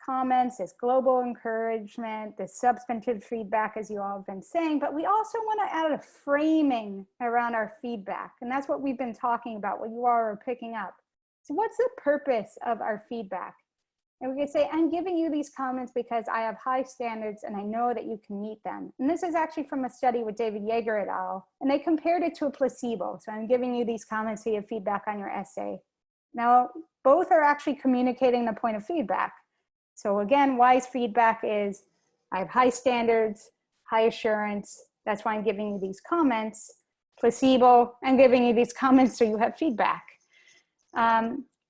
comments, this global encouragement, this substantive feedback, as you all have been saying, but we also want to add a framing around our feedback. And that's what we've been talking about, what you all are picking up. So what's the purpose of our feedback? And we can say, I'm giving you these comments because I have high standards and I know that you can meet them. And this is actually from a study with David Yeager et al. And they compared it to a placebo. So I'm giving you these comments so you have feedback on your essay. Now, both are actually communicating the point of feedback. So again, wise feedback is, I have high standards, high assurance. That's why I'm giving you these comments. Placebo, I'm giving you these comments so you have feedback.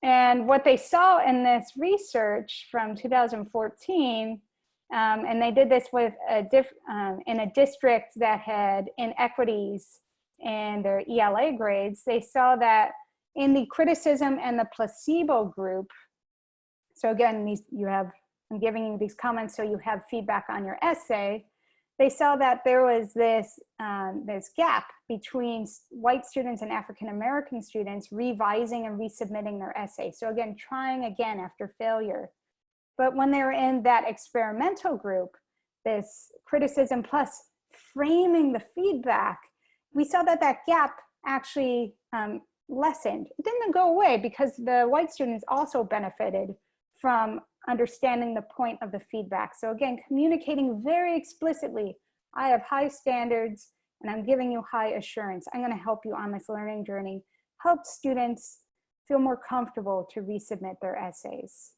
And what they saw in this research from 2014, and they did this with in a district that had inequities in their ELA grades, they saw that in the criticism and the placebo group, so again, I'm giving you these comments so you have feedback on your essay. They saw that there was this gap between white students and African-American students revising and resubmitting their essay. So again, trying again after failure. But when they were in that experimental group, this criticism plus framing the feedback, we saw that that gap actually lessened. It didn't go away because the white students also benefited from understanding the point of the feedback. So again, communicating very explicitly, I have high standards and I'm giving you high assurance. I'm going to help you on this learning journey, help students feel more comfortable to resubmit their essays.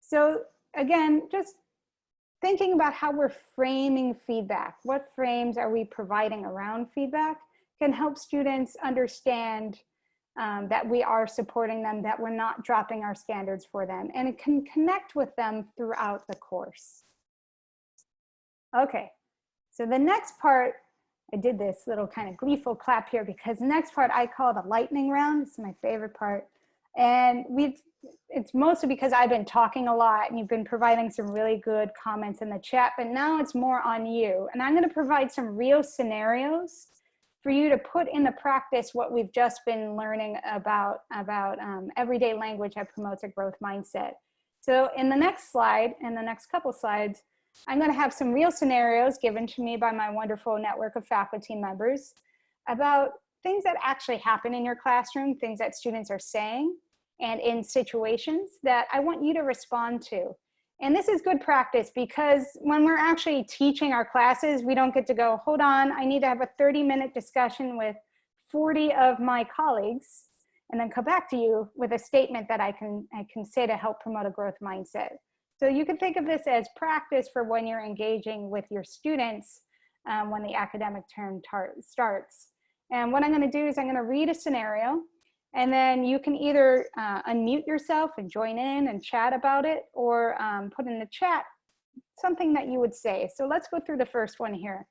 So again, just thinking about how we're framing feedback, what frames are we providing around feedback can help students understand that we are supporting them, that we're not dropping our standards for them, and it can connect with them throughout the course. Okay, so the next part, I did this little kind of gleeful clap here because the next part I call the lightning round. It's my favorite part. And it's mostly because I've been talking a lot and you've been providing some really good comments in the chat, but now it's more on you. And I'm going to provide some real scenarios for you to put into practice what we've just been learning about everyday language that promotes a growth mindset. So in the next slide, in the next couple slides, I'm going to have some real scenarios given to me by my wonderful network of faculty members about things that actually happen in your classroom, things that students are saying, and in situations that I want you to respond to. And this is good practice because when we're actually teaching our classes, we don't get to go, hold on, I need to have a 30-minute discussion with 40 of my colleagues and then come back to you with a statement that I can say to help promote a growth mindset. So you can think of this as practice for when you're engaging with your students when the academic term starts. And what I'm going to do is I'm going to read a scenario, and then you can either unmute yourself and join in and chat about it, or put in the chat something that you would say. So let's go through the first one here.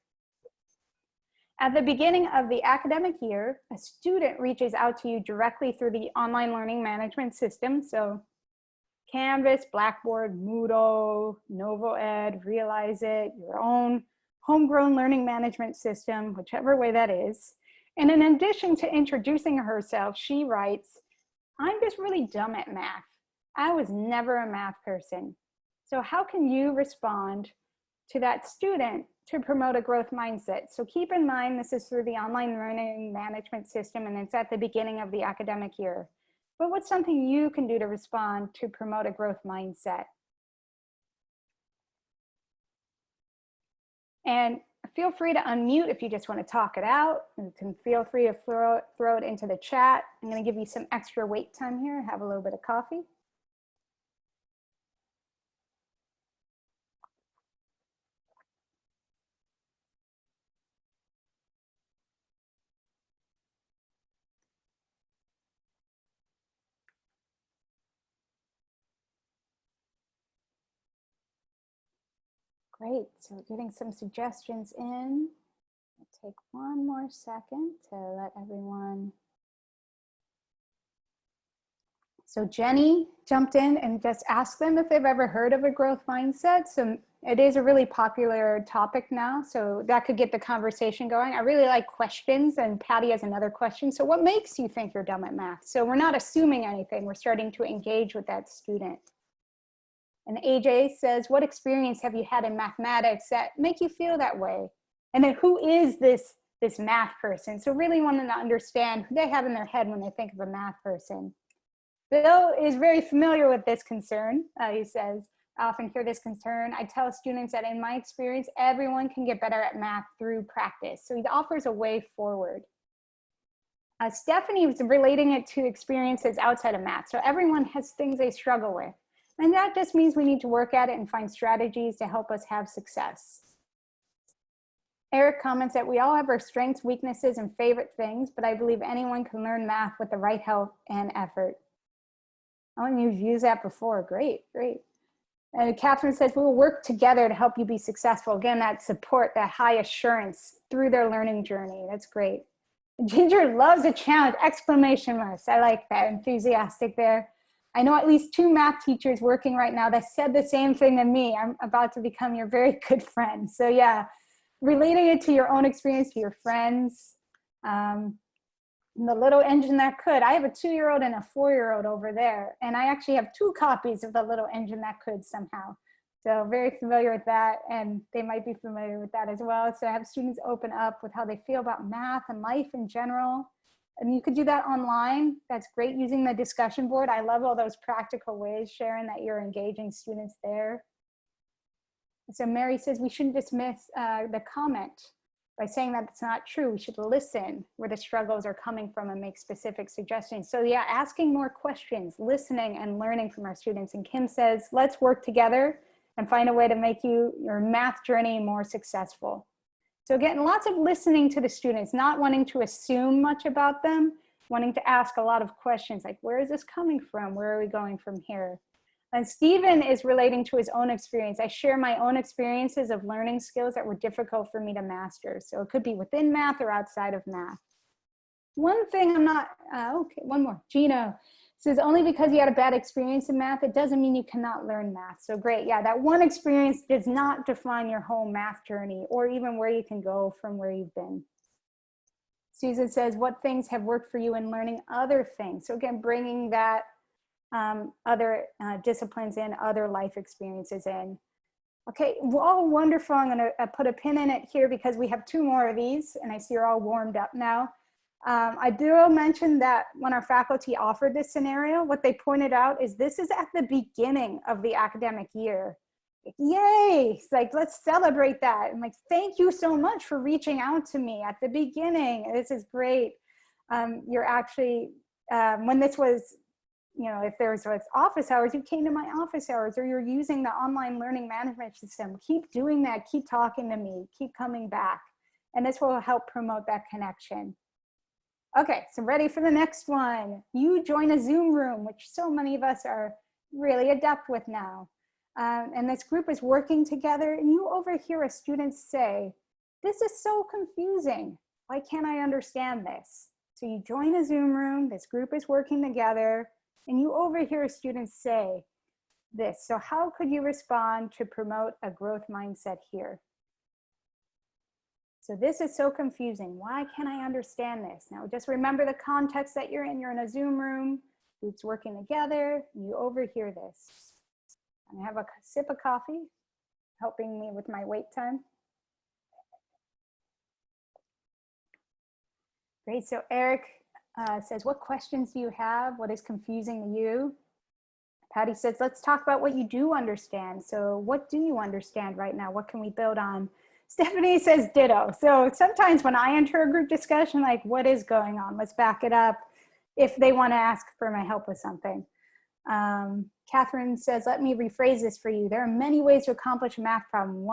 At the beginning of the academic year, a student reaches out to you directly through the online learning management system. So Canvas, Blackboard, Moodle, NovoEd, Realize It, your own homegrown learning management system, whichever way that is. And in addition to introducing herself, she writes, I'm just really dumb at math. I was never a math person. So how can you respond to that student to promote a growth mindset? So keep in mind, this is through the online learning management system and it's at the beginning of the academic year. But what's something you can do to respond to promote a growth mindset? And feel free to unmute if you just want to talk it out. You can feel free to throw it into the chat. I'm going to give you some extra wait time here. Have a little bit of coffee. Great, so we're getting some suggestions in. I'll take one more second to let everyone. So Jenny jumped in and just asked them if they've ever heard of a growth mindset. So it is a really popular topic now, so that could get the conversation going. I really like questions, and Patty has another question. So what makes you think you're dumb at math? So we're not assuming anything, we're starting to engage with that student. And AJ says, what experience have you had in mathematics that make you feel that way? And then who is this math person? So really wanting to understand who they have in their head when they think of a math person. Bill is very familiar with this concern. He says, I often hear this concern. I tell students that in my experience, everyone can get better at math through practice. So he offers a way forward. Stephanie was relating it to experiences outside of math. So everyone has things they struggle with. And that just means we need to work at it and find strategies to help us have success. Eric comments that we all have our strengths, weaknesses, and favorite things, but I believe anyone can learn math with the right help and effort. Oh, and you've used that before. Great, great. And Catherine says, we will work together to help you be successful. Again, that support, that high assurance through their learning journey. That's great. Ginger loves a challenge, exclamation marks. I like that, enthusiastic there. I know at least 2 math teachers working right now that said the same thing to me. I'm about to become your very good friend. So yeah, relating it to your own experience, to your friends, the little engine that could. I have a 2-year-old and a 4-year-old over there. And I actually have 2 copies of the little engine that could somehow. So very familiar with that. And they might be familiar with that as well. So I have students open up with how they feel about math and life in general. And you could do that online. That's great, using the discussion board. I love all those practical ways, Sharon, that you're engaging students there. So Mary says we shouldn't dismiss the comment by saying that it's not true. We should listen where the struggles are coming from and make specific suggestions. So yeah, asking more questions, listening and learning from our students. And Kim says, let's work together and find a way to make your math journey more successful. So again, lots of listening to the students, not wanting to assume much about them, wanting to ask a lot of questions like, where is this coming from? Where are we going from here? And Stephen is relating to his own experience. I share my own experiences of learning skills that were difficult for me to master. So it could be within math or outside of math. One thing I'm not, okay, one more. Gino says, only because you had a bad experience in math, it doesn't mean you cannot learn math. So great, yeah, that one experience does not define your whole math journey or even where you can go from where you've been. Susan says, what things have worked for you in learning other things? So again, bringing that other disciplines in, other life experiences in. Okay, all wonderful. I'm gonna put a pin in it here because we have 2 more of these and I see you're all warmed up now. I do mention that when our faculty offered this scenario, what they pointed out is this is at the beginning of the academic year. Yay, it's like, let's celebrate that. I'm like, thank you so much for reaching out to me at the beginning. This is great. You're actually, when this was, you know, if there was office hours, you came to my office hours, or you're using the online learning management system. Keep doing that, keep talking to me, keep coming back. And this will help promote that connection. Okay, so ready for the next one. You join a Zoom room, which so many of us are really adept with now. And this group is working together and you overhear a student say, this is so confusing. Why can't I understand this? So you join a Zoom room, this group is working together, and you overhear students say this. So how could you respond to promote a growth mindset here? So this is so confusing. Why can't I understand this? Now just remember the context that you're in. You're in a Zoom room, groups working together, you overhear this. I have a sip of coffee, helping me with my wait time. Great, so Eric says, what questions do you have? What is confusing to you? Patty says, let's talk about what you do understand. So what do you understand right now? What can we build on? Stephanie says ditto. So sometimes when I enter a group discussion, like what is going on? Let's back it up if they want to ask for my help with something. Catherine says, let me rephrase this for you. There are many ways to accomplish a math problem.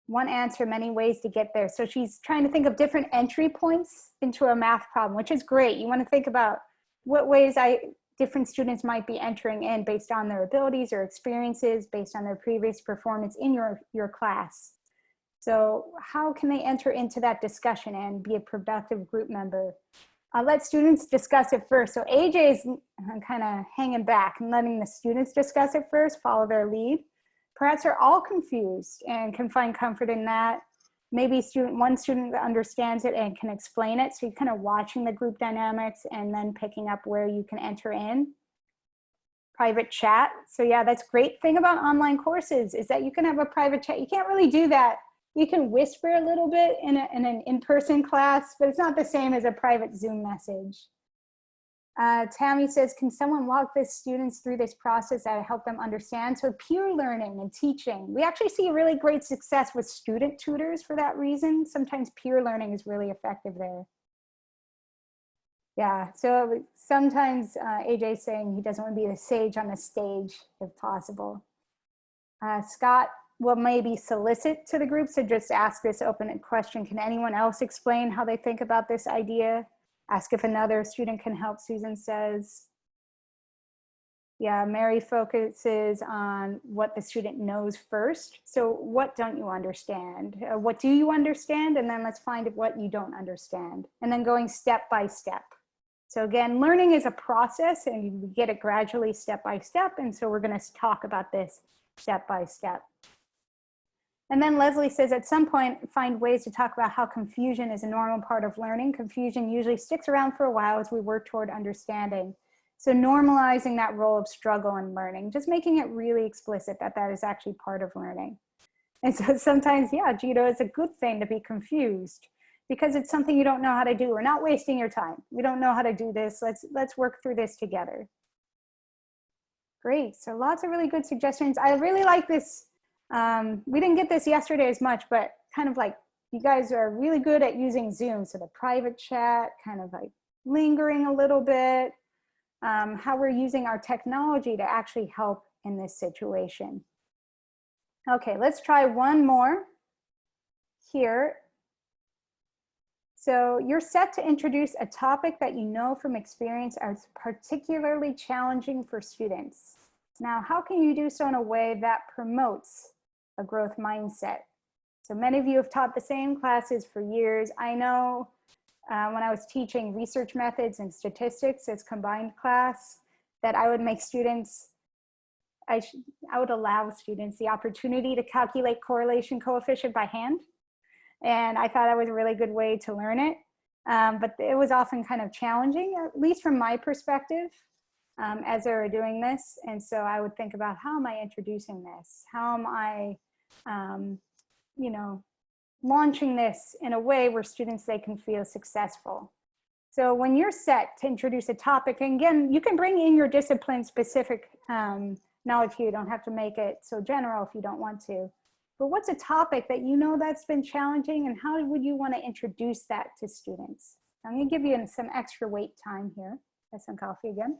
One answer, many ways to get there. So she's trying to think of different entry points into a math problem, which is great. You want to think about what ways different students might be entering in based on their abilities or experiences, based on their previous performance in your class. So how can they enter into that discussion and be a productive group member? Let students discuss it first. So AJ's kind of hanging back and letting the students discuss it first, follow their lead. Perhaps they're all confused and can find comfort in that. Maybe one student understands it and can explain it. So you're kind of watching the group dynamics and then picking up where you can enter in. Private chat. So yeah, that's great thing about online courses is that you can have a private chat. You can't really do that. You can whisper a little bit in an in-person class, but it's not the same as a private Zoom message. Tammy says, can someone walk the students through this process that help them understand? So peer learning and teaching. We actually see really great success with student tutors for that reason. Sometimes peer learning is really effective there. Yeah, so sometimes AJ's saying he doesn't want to be the sage on the stage if possible. Scott will maybe solicit to the group, so just ask this open question. Can anyone else explain how they think about this idea? Ask if another student can help, Susan says. Yeah, Mary focuses on what the student knows first. So what don't you understand? What do you understand? And then let's find what you don't understand. And then going step by step. So again, learning is a process and you get it gradually step by step. And so we're going to talk about this step by step. And then Leslie says, at some point, find ways to talk about how confusion is a normal part of learning. Confusion usually sticks around for a while as we work toward understanding. So normalizing that role of struggle in learning, just making it really explicit that that is actually part of learning. And so sometimes, yeah, Gito, it's a good thing to be confused because it's something you don't know how to do. We're not wasting your time. We don't know how to do this. Let's work through this together. Great, so lots of really good suggestions. I really like this. We didn't get this yesterday as much, but kind of like you guys are really good at using Zoom. So the private chat, kind of like lingering a little bit, how we're using our technology to actually help in this situation. Okay, let's try one more here. So you're set to introduce a topic that you know from experience as particularly challenging for students. Now, how can you do so in a way that promotes a growth mindset? So many of you have taught the same classes for years. I know when I was teaching research methods and statistics as combined class, that I would make students, I would allow students the opportunity to calculate correlation coefficient by hand. And I thought that was a really good way to learn it. But it was often kind of challenging, at least from my perspective, as they were doing this. And so I would think about, how am I introducing this? How am I, you know, launching this in a way where students, they can feel successful. So when you're set to introduce a topic, and again, you can bring in your discipline specific knowledge here. You don't have to make it so general if you don't want to. But what's a topic that you know that's been challenging, and how would you want to introduce that to students? I'm going to give you some extra wait time here. Have some coffee again.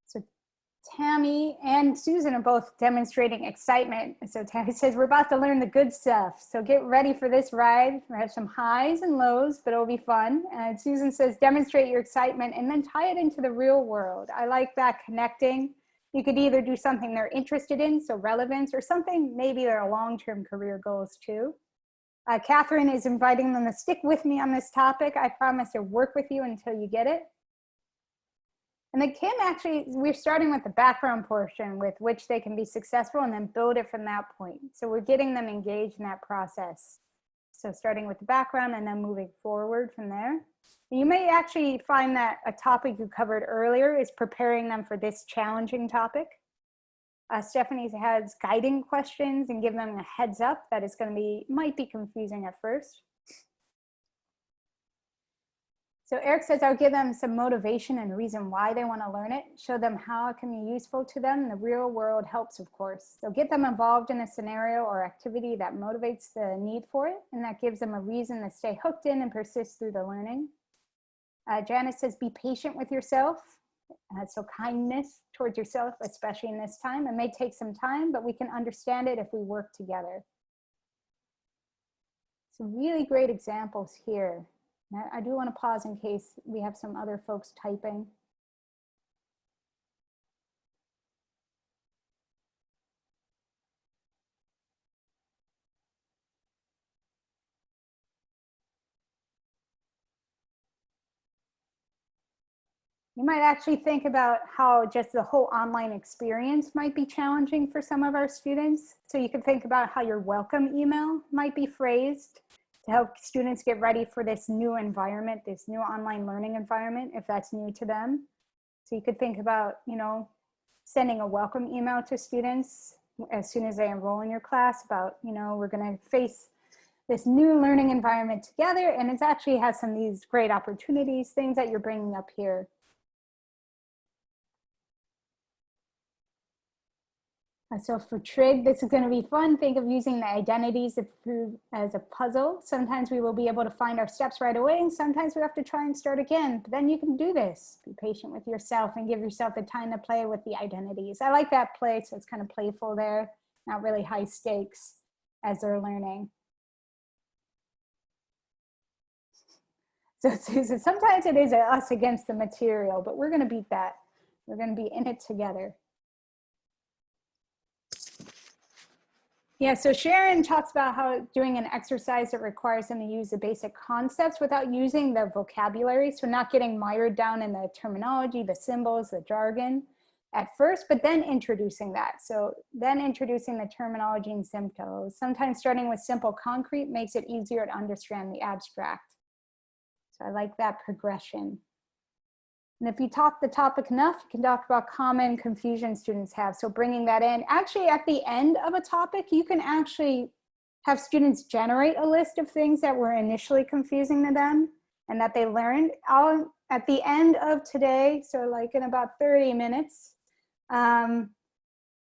So Tammy and Susan are both demonstrating excitement. So Tammy says, we're about to learn the good stuff. So get ready for this ride. We have some highs and lows, but it'll be fun. And Susan says, demonstrate your excitement and then tie it into the real world. I like that, connecting. You could either do something they're interested in, so relevance, or something maybe their long-term career goals too. Catherine is inviting them to stick with me on this topic. I promise to work with you until you get it. And then Kim, actually, we're starting with the background portion with which they can be successful and then build it from that point. So we're getting them engaged in that process. So starting with the background and then moving forward from there. You may actually find that a topic you covered earlier is preparing them for this challenging topic. Stephanie has guiding questions and give them a heads up that it's going to be, might be confusing at first. So Eric says, I'll give them some motivation and reason why they want to learn it, show them how it can be useful to them. The real world helps, of course. So get them involved in a scenario or activity that motivates the need for it, and that gives them a reason to stay hooked in and persist through the learning. Janice says, be patient with yourself. So kindness towards yourself, especially in this time. It may take some time, but we can understand it if we work together. Some really great examples here. I do want to pause in case we have some other folks typing. You might actually think about how just the whole online experience might be challenging for some of our students. So you can think about how your welcome email might be phrased to help students get ready for this new environment, this new online learning environment, if that's new to them. So you could think about, you know, sending a welcome email to students as soon as they enroll in your class about, you know, we're going to face this new learning environment together, and it actually has some of these great opportunities, things that you're bringing up here. So for trig, this is going to be fun. Think of using the identities as a puzzle. Sometimes we will be able to find our steps right away, and sometimes we have to try and start again. But then you can do this. Be patient with yourself and give yourself the time to play with the identities. I like that play, so it's kind of playful there, not really high stakes as they're learning. So Susan, sometimes it is us against the material, but we're going to beat that. We're going to be in it together. Yeah, so Sharon talks about how doing an exercise that requires them to use the basic concepts without using the vocabulary. So not getting mired down in the terminology, the symbols, the jargon at first, but then introducing that. So then introducing the terminology and symptoms. Sometimes starting with simple concrete makes it easier to understand the abstract. So I like that progression. And if you talk the topic enough, you can talk about common confusion students have. So bringing that in, actually at the end of a topic, you can actually have students generate a list of things that were initially confusing to them and that they learned. At the end of today, so like in about 30 minutes, I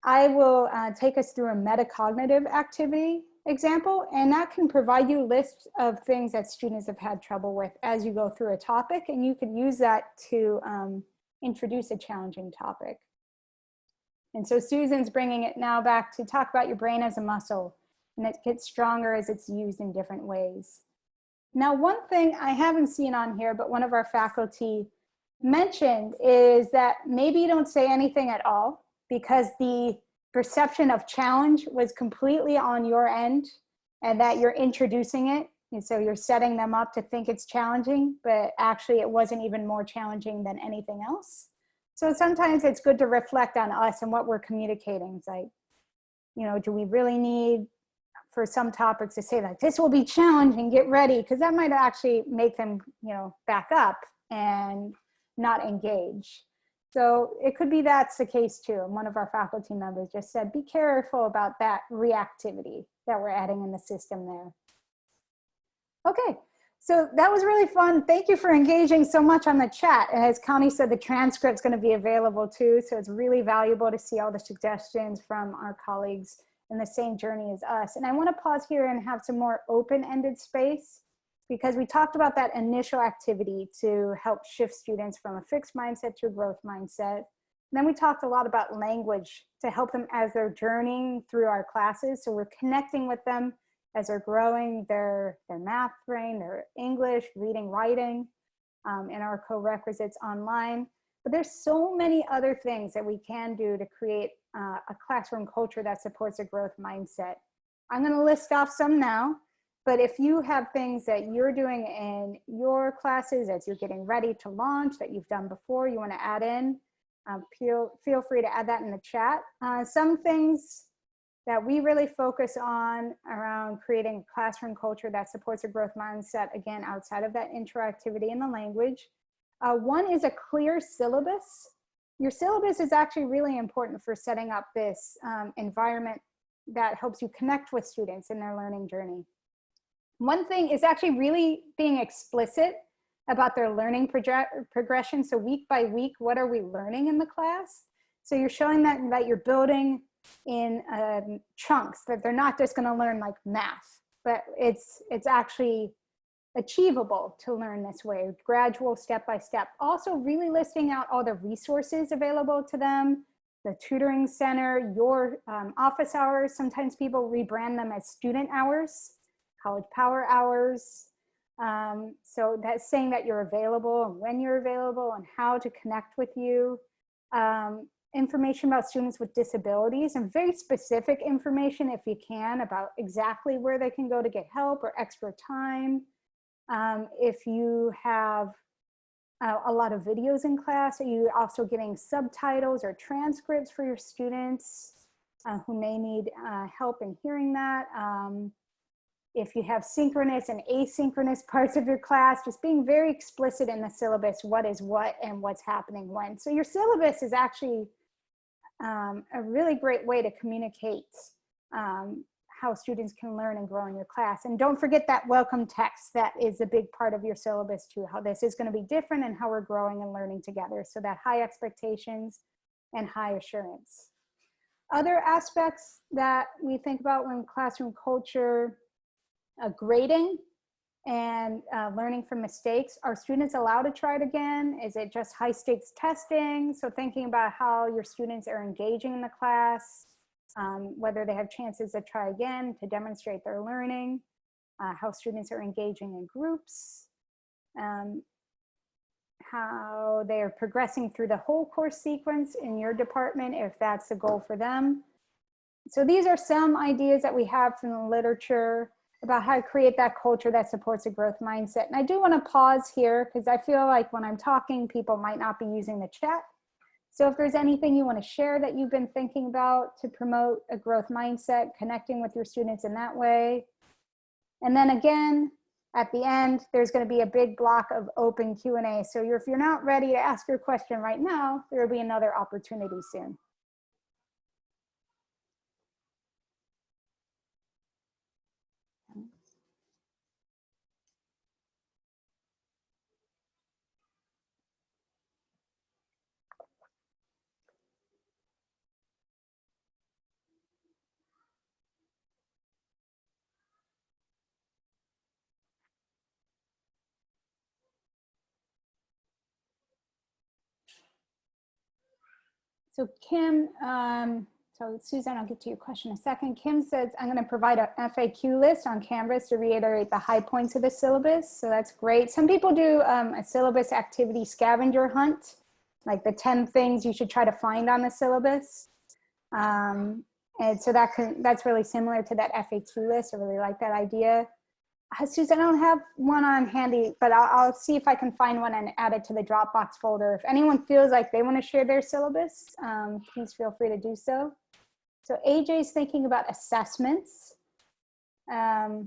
will take us through a metacognitive activity example, and that can provide you lists of things that students have had trouble with as you go through a topic, and you can use that to introduce a challenging topic. And so Susan's bringing it now back to talk about your brain as a muscle, and it gets stronger as it's used in different ways. Now, one thing I haven't seen on here, but one of our faculty mentioned is that maybe you don't say anything at all because the perception of challenge was completely on your end and that you're introducing it. And so you're setting them up to think it's challenging, but actually it wasn't even more challenging than anything else. So sometimes it's good to reflect on us and what we're communicating. It's like, you know, do we really need for some topics to say like, this will be challenging, get ready? Because that might actually make them, you know, back up and not engage. So it could be that's the case too. And one of our faculty members just said, be careful about that reactivity that we're adding in the system there. Okay, so that was really fun. Thank you for engaging so much on the chat. And as Connie said, the transcript's going to be available too. So it's really valuable to see all the suggestions from our colleagues in the same journey as us. And I want to pause here and have some more open-ended space, because we talked about that initial activity to help shift students from a fixed mindset to a growth mindset. Then we talked a lot about language to help them as they're journeying through our classes. So we're connecting with them as they're growing their math brain, their English, reading, writing, in our corequisites online. But there's so many other things that we can do to create a classroom culture that supports a growth mindset. I'm going to list off some now, but if you have things that you're doing in your classes as you're getting ready to launch that you've done before, you want to add in, feel free to add that in the chat. Some things that we really focus on around creating a classroom culture that supports a growth mindset, again, outside of that interactivity in the language. One is a clear syllabus. Your syllabus is actually really important for setting up this environment that helps you connect with students in their learning journey. One thing is actually really being explicit about their learning progression. So week by week, what are we learning in the class? So you're showing that you're building in chunks, that they're not just going to learn like math, but it's actually achievable to learn this way, gradual, step by step. Also really listing out all the resources available to them, the tutoring center, your office hours. Sometimes people rebrand them as student hours, college power hours. So that's saying that you're available and when you're available and how to connect with you. Information about students with disabilities, and very specific information if you can about exactly where they can go to get help or extra time. If you have a lot of videos in class, are you also getting subtitles or transcripts for your students who may need help in hearing that? If you have synchronous and asynchronous parts of your class, just being very explicit in the syllabus, what is what and what's happening when. So your syllabus is actually a really great way to communicate how students can learn and grow in your class. And don't forget that welcome text. That is a big part of your syllabus too, how this is going to be different and how we're growing and learning together. So that high expectations and high assurance. Other aspects that we think about when classroom culture, grading and learning from mistakes. Are students allowed to try it again? Is it just high stakes testing? So thinking about how your students are engaging in the class, whether they have chances to try again to demonstrate their learning, how students are engaging in groups, how they are progressing through the whole course sequence in your department, if that's the goal for them. So these are some ideas that we have from the literature about how to create that culture that supports a growth mindset. And I do want to pause here because I feel like when I'm talking, people might not be using the chat. So if there's anything you want to share that you've been thinking about to promote a growth mindset, connecting with your students in that way. And then again, at the end, there's going to be a big block of open Q&A. So if you're not ready to ask your question right now, there will be another opportunity soon. So Kim, so Suzanne, I'll get to your question in a second. Kim says, I'm going to provide an FAQ list on Canvas to reiterate the high points of the syllabus. So that's great. Some people do a syllabus activity scavenger hunt, like the 10 things you should try to find on the syllabus. And so that's really similar to that FAQ list. I really like that idea. Susan, I don't have one on handy, but I'll see if I can find one and add it to the Dropbox folder. If anyone feels like they want to share their syllabus, please feel free to do so. So AJ's thinking about assessments. How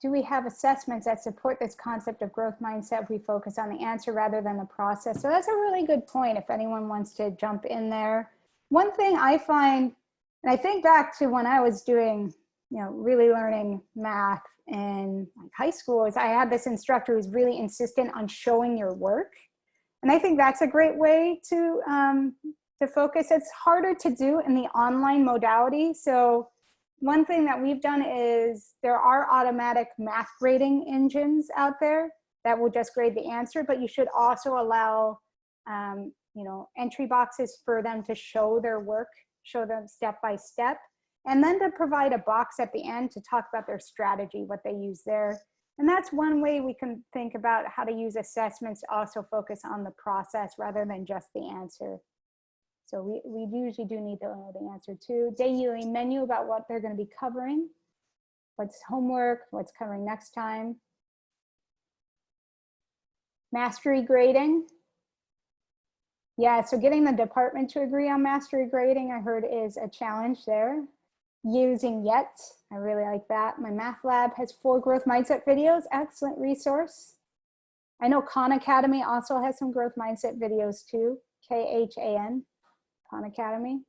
do we have assessments that support this concept of growth mindset if we focus on the answer rather than the process? So that's a really good point if anyone wants to jump in there. One thing I find, and I think back to when I was doing, really learning math in high school, is I had this instructor who's really insistent on showing your work. And I think that's a great way to focus. It's harder to do in the online modality. So one thing that we've done is there are automatic math grading engines out there. that will just grade the answer, but you should also allow, entry boxes for them to show their work, show them step by step, and then to provide a box at the end to talk about their strategy, what they use there. And that's one way we can think about how to use assessments to also focus on the process rather than just the answer. So we usually do need to know the answer too. Daily menu about what they're going to be covering, what's homework, what's covering next time. Mastery grading. Yeah, so getting the department to agree on mastery grading, I heard, is a challenge there. Using Yet, I really like that. My math lab has 4 growth mindset videos, excellent resource. I know Khan Academy also has some growth mindset videos too, KHAN, Khan Academy.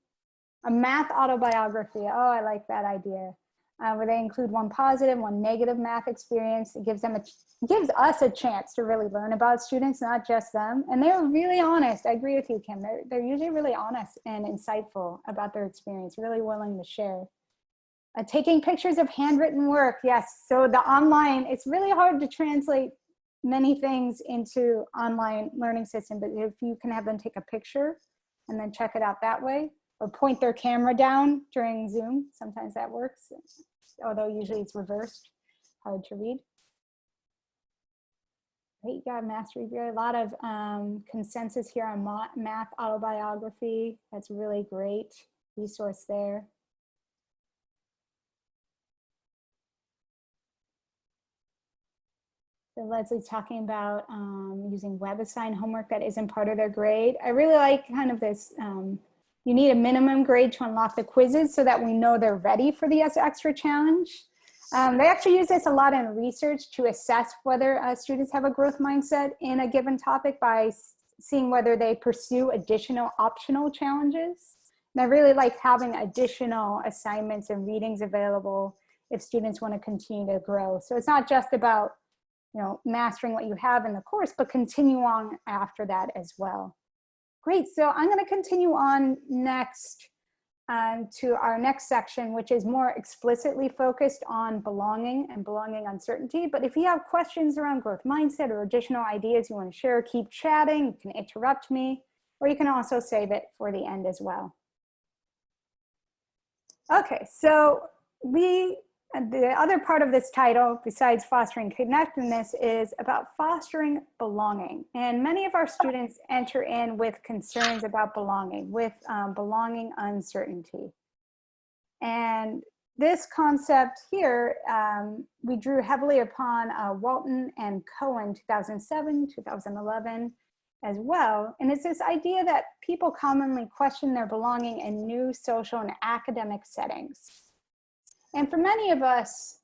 A math autobiography, oh, I like that idea. Where they include one positive, one negative math experience. It gives us a chance to really learn about students, not just them. And they're really honest. I agree with you, Kim. They're usually really honest and insightful about their experience, really willing to share. Taking pictures of handwritten work, yes. So the online, it's really hard to translate many things into online learning system, but if you can have them take a picture and then check it out that way, or point their camera down during Zoom, sometimes that works, although usually it's reversed, hard to read. Great, got mastery here. A lot of consensus here on math autobiography. That's really great resource there. So Leslie's talking about using web assigned homework that isn't part of their grade. I really like kind of this, you need a minimum grade to unlock the quizzes so that we know they're ready for the extra challenge. They actually use this a lot in research to assess whether students have a growth mindset in a given topic by seeing whether they pursue additional optional challenges. And I really like having additional assignments and readings available if students want to continue to grow. So it's not just about mastering what you have in the course, but continue on after that as well. Great, so I'm going to continue on next to our next section, which is more explicitly focused on belonging and belonging uncertainty. But if you have questions around growth mindset or additional ideas you want to share, keep chatting, you can interrupt me, or you can also save it for the end as well. Okay, so the other part of this title, besides fostering connectedness, is about fostering belonging. And many of our students enter in with concerns about belonging, with belonging uncertainty. And this concept here, we drew heavily upon Walton and Cohen, 2007, 2011 as well. And it's this idea that people commonly question their belonging in new social and academic settings. And for many of us,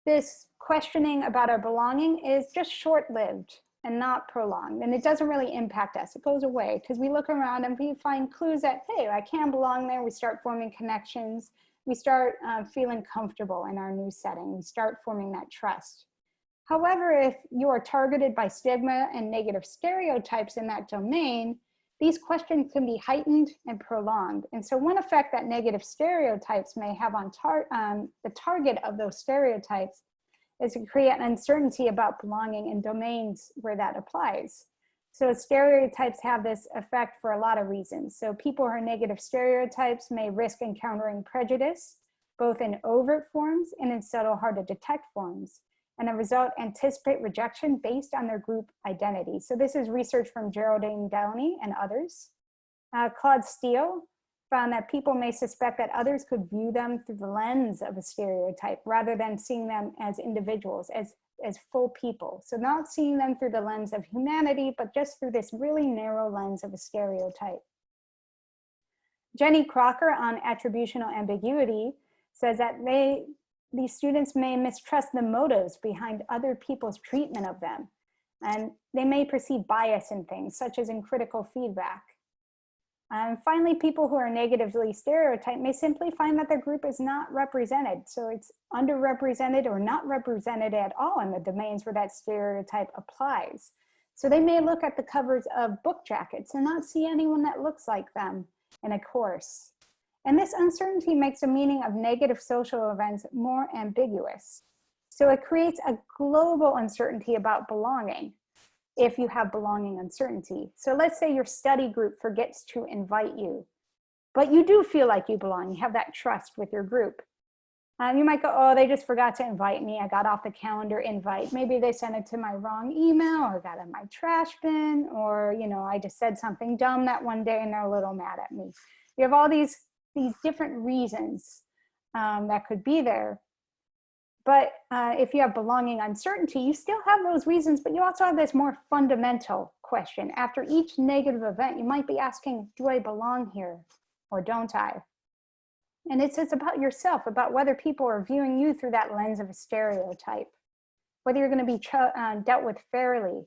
this questioning about our belonging is just short-lived and not prolonged. And it doesn't really impact us. It goes away because we look around and we find clues that, hey, I can belong there. We start forming connections. We start feeling comfortable in our new setting. We start forming that trust. However, if you are targeted by stigma and negative stereotypes in that domain, these questions can be heightened and prolonged. And so one effect that negative stereotypes may have on the target of those stereotypes is to create an uncertainty about belonging in domains where that applies. So stereotypes have this effect for a lot of reasons. So people who are negative stereotypes may risk encountering prejudice, both in overt forms and in subtle, hard to detect forms, and as a result, anticipate rejection based on their group identity. So this is research from Geraldine Downey and others. Claude Steele found that people may suspect that others could view them through the lens of a stereotype rather than seeing them as individuals, as full people. So not seeing them through the lens of humanity, but just through this really narrow lens of a stereotype. Jenny Crocker on attributional ambiguity says that these students may mistrust the motives behind other people's treatment of them, and they may perceive bias in things, such as in critical feedback. And finally, people who are negatively stereotyped may simply find that their group is not represented. So it's underrepresented or not represented at all in the domains where that stereotype applies. So they may look at the covers of book jackets and not see anyone that looks like them in a course. And this uncertainty makes the meaning of negative social events more ambiguous. So it creates a global uncertainty about belonging. if you have belonging uncertainty. So let's say your study group forgets to invite you, but you do feel like you belong. You have that trust with your group. You might go, oh, they just forgot to invite me. I got off the calendar invite. Maybe they sent it to my wrong email or got in my trash bin, or, you know, I just said something dumb that one day and they're a little mad at me. You have all these different reasons that could be there. But if you have belonging uncertainty, you still have those reasons, but you also have this more fundamental question. After each negative event, you might be asking, do I belong here or don't I? And it's about yourself, about whether people are viewing you through that lens of a stereotype, whether you're going to be dealt with fairly.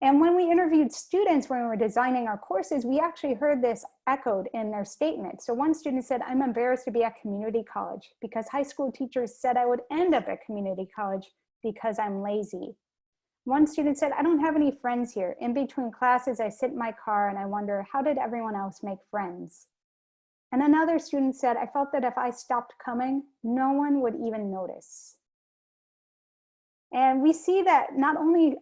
And when we interviewed students when we were designing our courses, we actually heard this echoed in their statement. So one student said, I'm embarrassed to be at community college because high school teachers said I would end up at community college because I'm lazy. One student said, I don't have any friends here. In between classes, I sit in my car and I wonder, how did everyone else make friends? And another student said, I felt that if I stopped coming, no one would even notice. And we see that not only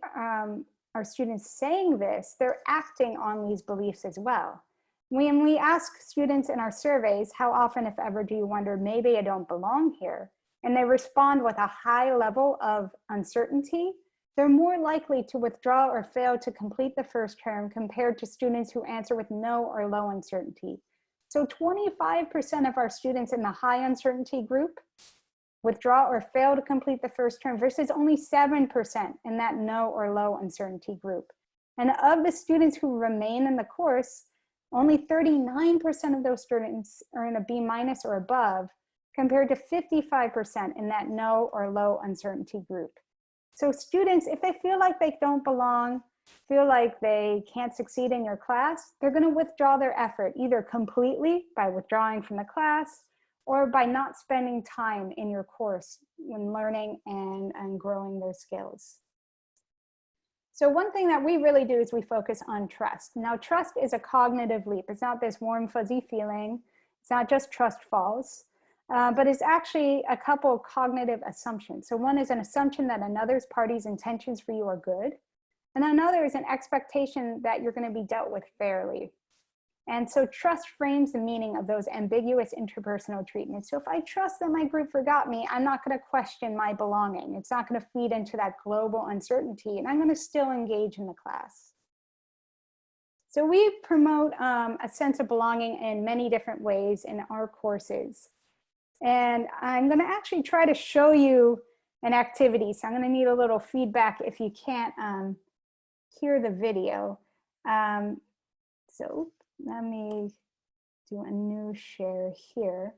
are students saying this, they're acting on these beliefs as well. When we ask students in our surveys, how often, if ever, do you wonder, maybe I don't belong here? And they respond with a high level of uncertainty, they're more likely to withdraw or fail to complete the first term compared to students who answer with no or low uncertainty. So 25% of our students in the high uncertainty group withdraw or fail to complete the first term versus only 7% in that no or low uncertainty group. And of the students who remain in the course, only 39% of those students are in a B- or above, compared to 55% in that no or low uncertainty group. So students, if they feel like they don't belong, feel like they can't succeed in your class, they're going to withdraw their effort either completely by withdrawing from the class or by not spending time in your course when learning and growing their skills. So one thing that we really do is we focus on trust. Now, trust is a cognitive leap. It's not this warm, fuzzy feeling. It's not just trust falls, but it's actually a couple of cognitive assumptions. So one is an assumption that another party's intentions for you are good. And another is an expectation that you're going to be dealt with fairly. And so trust frames the meaning of those ambiguous interpersonal treatments. So if I trust that my group forgot me, I'm not going to question my belonging. It's not going to feed into that global uncertainty, and I'm going to still engage in the class. So we promote a sense of belonging in many different ways in our courses. And I'm going to actually try to show you an activity. So I'm going to need a little feedback if you can't hear the video. So let me do a new share here.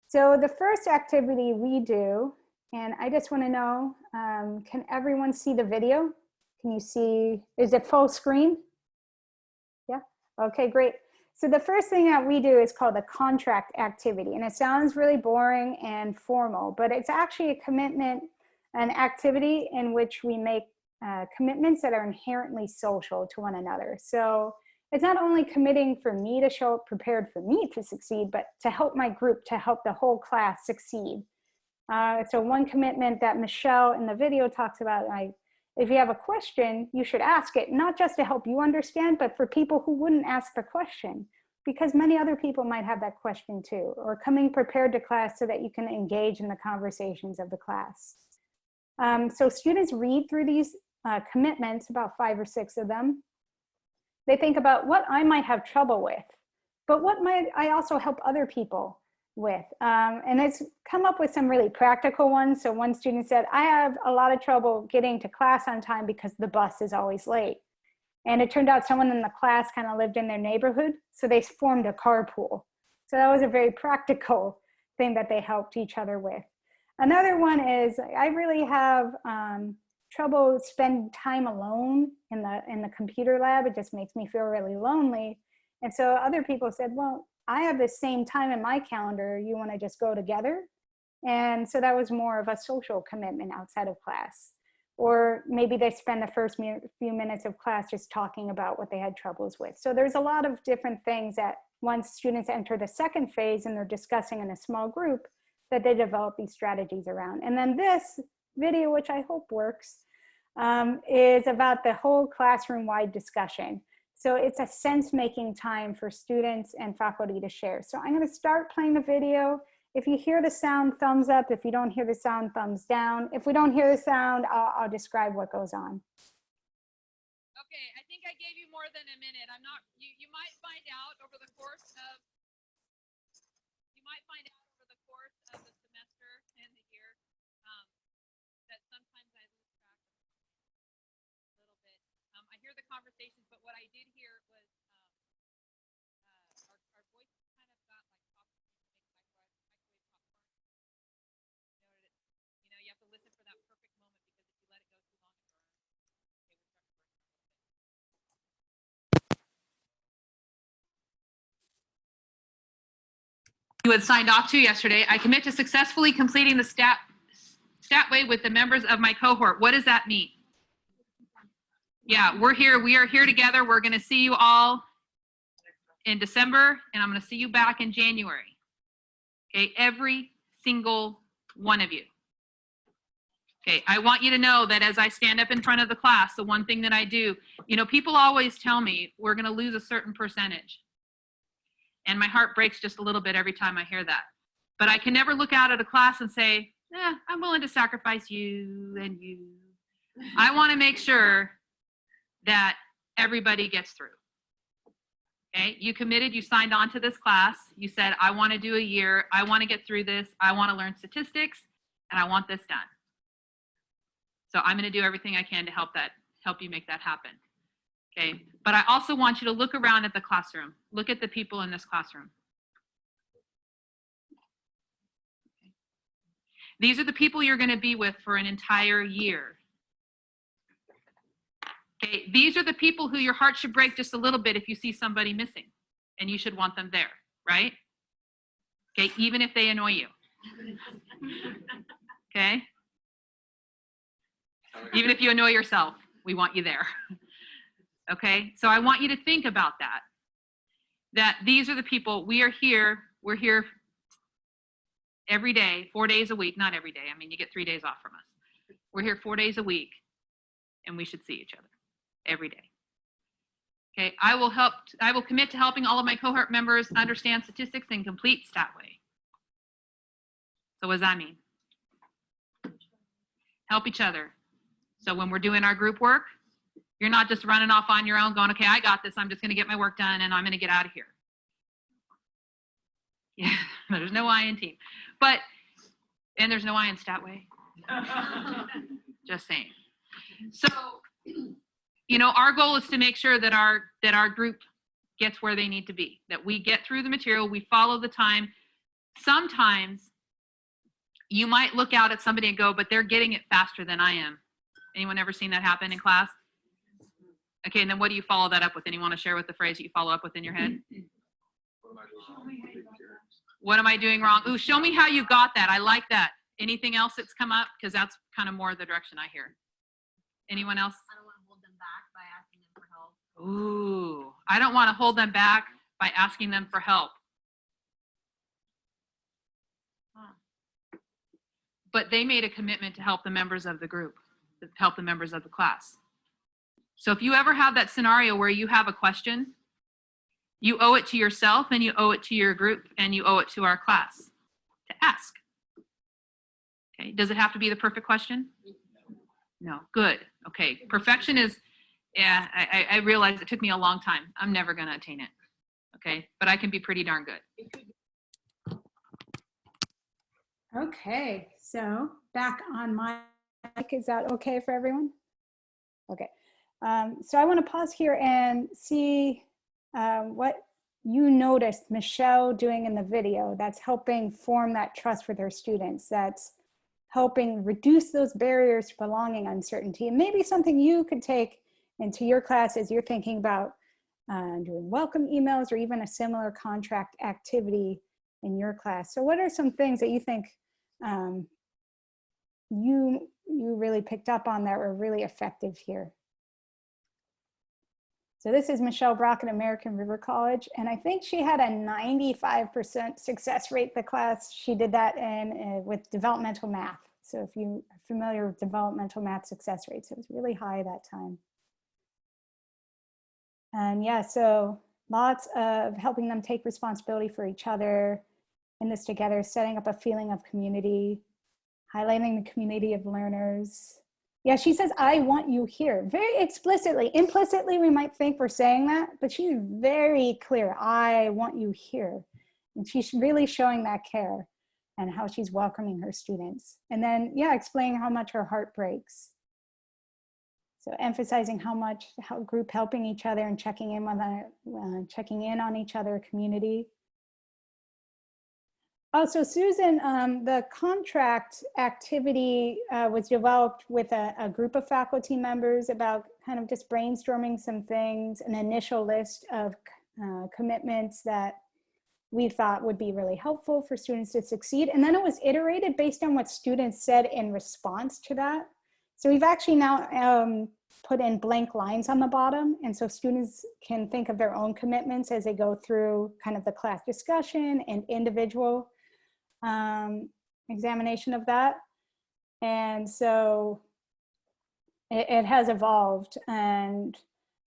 So the first activity we do, and I just want to know, can everyone see the video? Can you see, is it full screen? Yeah, okay, great. So the first thing that we do is called the contract activity, and it sounds really boring and formal, but it's actually a commitment, an activity in which we make commitments that are inherently social to one another. So it's not only committing for me to show up prepared for me to succeed, but to help my group, to help the whole class succeed. So one commitment that Michelle in the video talks about, if you have a question, you should ask it, not just to help you understand, but for people who wouldn't ask the question, because many other people might have that question too, or coming prepared to class so that you can engage in the conversations of the class. So students read through these commitments, about 5 or 6 of them. They think about what I might have trouble with, but what might I also help other people with? And it's come up with some really practical ones. So one student said, I have a lot of trouble getting to class on time because the bus is always late. And it turned out someone in the class kind of lived in their neighborhood, so they formed a carpool. So that was a very practical thing that they helped each other with. Another one is, I really have trouble spending time alone in the computer lab. It just makes me feel really lonely. And so other people said, well, I have the same time in my calendar. You want to just go together? And so that was more of a social commitment outside of class. Or maybe they spend the first few minutes of class just talking about what they had troubles with. So there's a lot of different things that once students enter the second phase and they're discussing in a small group, that they develop these strategies around. And then this video, which I hope works, is about the whole classroom-wide discussion. So it's a sense-making time for students and faculty to share. So I'm going to start playing the video. If you hear the sound, thumbs up. If you don't hear the sound, thumbs down. If we don't hear the sound, I'll describe what goes on. Okay, I think I gave you more than a minute. I'm not, you might find out over the course of, the semester and the year that sometimes I lose track of a little bit. I hear the conversations, but what I did hear was our voices kind of got like microwave popcorn. You know, you have to listen for that perfect moment, because if you let it go too long, it burns. Okay, we're starting to burn a little bit. You had signed off to yesterday. I commit to successfully completing the Statway with the members of my cohort. What does that mean? Yeah, we're here. We are here together. We're going to see you all in December, and I'm going to see you back in January. Okay, every single one of you. Okay, I want you to know that as I stand up in front of the class, the one thing that I do, you know, people always tell me we're going to lose a certain percentage. And my heart breaks just a little bit every time I hear that. But I can never look out at a class and say, I'm willing to sacrifice you and you. I want to make sure that everybody gets through. Okay, you committed, you signed on to this class. You said, I want to do a year. I want to get through this. I want to learn statistics, and I want this done. So I'm going to do everything I can to help you make that happen. Okay, but I also want you to look around at the classroom. Look at the people in this classroom. Okay. These are the people you're going to be with for an entire year. Okay, these are the people who your heart should break just a little bit if you see somebody missing, and you should want them there, right? Okay, even if they annoy you. Okay? Even if you annoy yourself, we want you there. Okay, so I want you to think about that. That these are the people, we're here every day, 4 days a week, not every day. I mean, you get 3 days off from us. We're here 4 days a week, and we should see each other every day. Okay, I will commit to helping all of my cohort members understand statistics and complete Statway. So what does that mean? Help each other. So when we're doing our group work, you're not just running off on your own going, okay, I got this. I'm just going to get my work done and I'm going to get out of here. Yeah, there's no I in team. And there's no I in Statway. Just saying. So, you know, our goal is to make sure that our group gets where they need to be, that we get through the material, we follow the time. Sometimes you might look out at somebody and go, but they're getting it faster than I am. Anyone ever seen that happen in class? Okay, and then what do you follow that up with? Anyone want to share with the phrase that you follow up with in your head? What am I doing wrong? Ooh, show me how you got that. I like that. Anything else that's come up? Because that's kind of more the direction I hear. Anyone else? I don't want to hold them back by asking them for help. Ooh, I don't want to hold them back by asking them for help. But they made a commitment to help the members of the group, to help the members of the class. So if you ever have that scenario where you have a question, you owe it to yourself and you owe it to your group and you owe it to our class to ask. Okay, does it have to be the perfect question? No, good. Okay, perfection is, yeah, I realize it took me a long time. I'm never going to attain it. Okay, but I can be pretty darn good. Okay, so back on my mic. Is that okay for everyone? Okay. So I want to pause here and see what you noticed Michelle doing in the video that's helping form that trust with her students, that's helping reduce those barriers to belonging, uncertainty, and maybe something you could take into your class as you're thinking about doing welcome emails or even a similar contract activity in your class. So what are some things that you think you really picked up on that were really effective here? So this is Michelle Brock at American River College, and I think she had a 95% success rate in the class. She did that with developmental math. So if you are familiar with developmental math success rates, it was really high that time. And yeah, so lots of helping them take responsibility for each other in this together, setting up a feeling of community, highlighting the community of learners. Yeah, she says, I want you here, very explicitly. Implicitly, we might think we're saying that, but she's very clear, I want you here. And she's really showing that care and how she's welcoming her students. And then, yeah, explaining how much her heart breaks. So emphasizing how group helping each other and checking in on each other, community. Also, Susan, the contract activity was developed with a group of faculty members about kind of just brainstorming some things, an initial list of commitments that we thought would be really helpful for students to succeed. And then it was iterated based on what students said in response to that. So we've actually now put in blank lines on the bottom. And so students can think of their own commitments as they go through kind of the class discussion and individual examination of that. And so it has evolved. And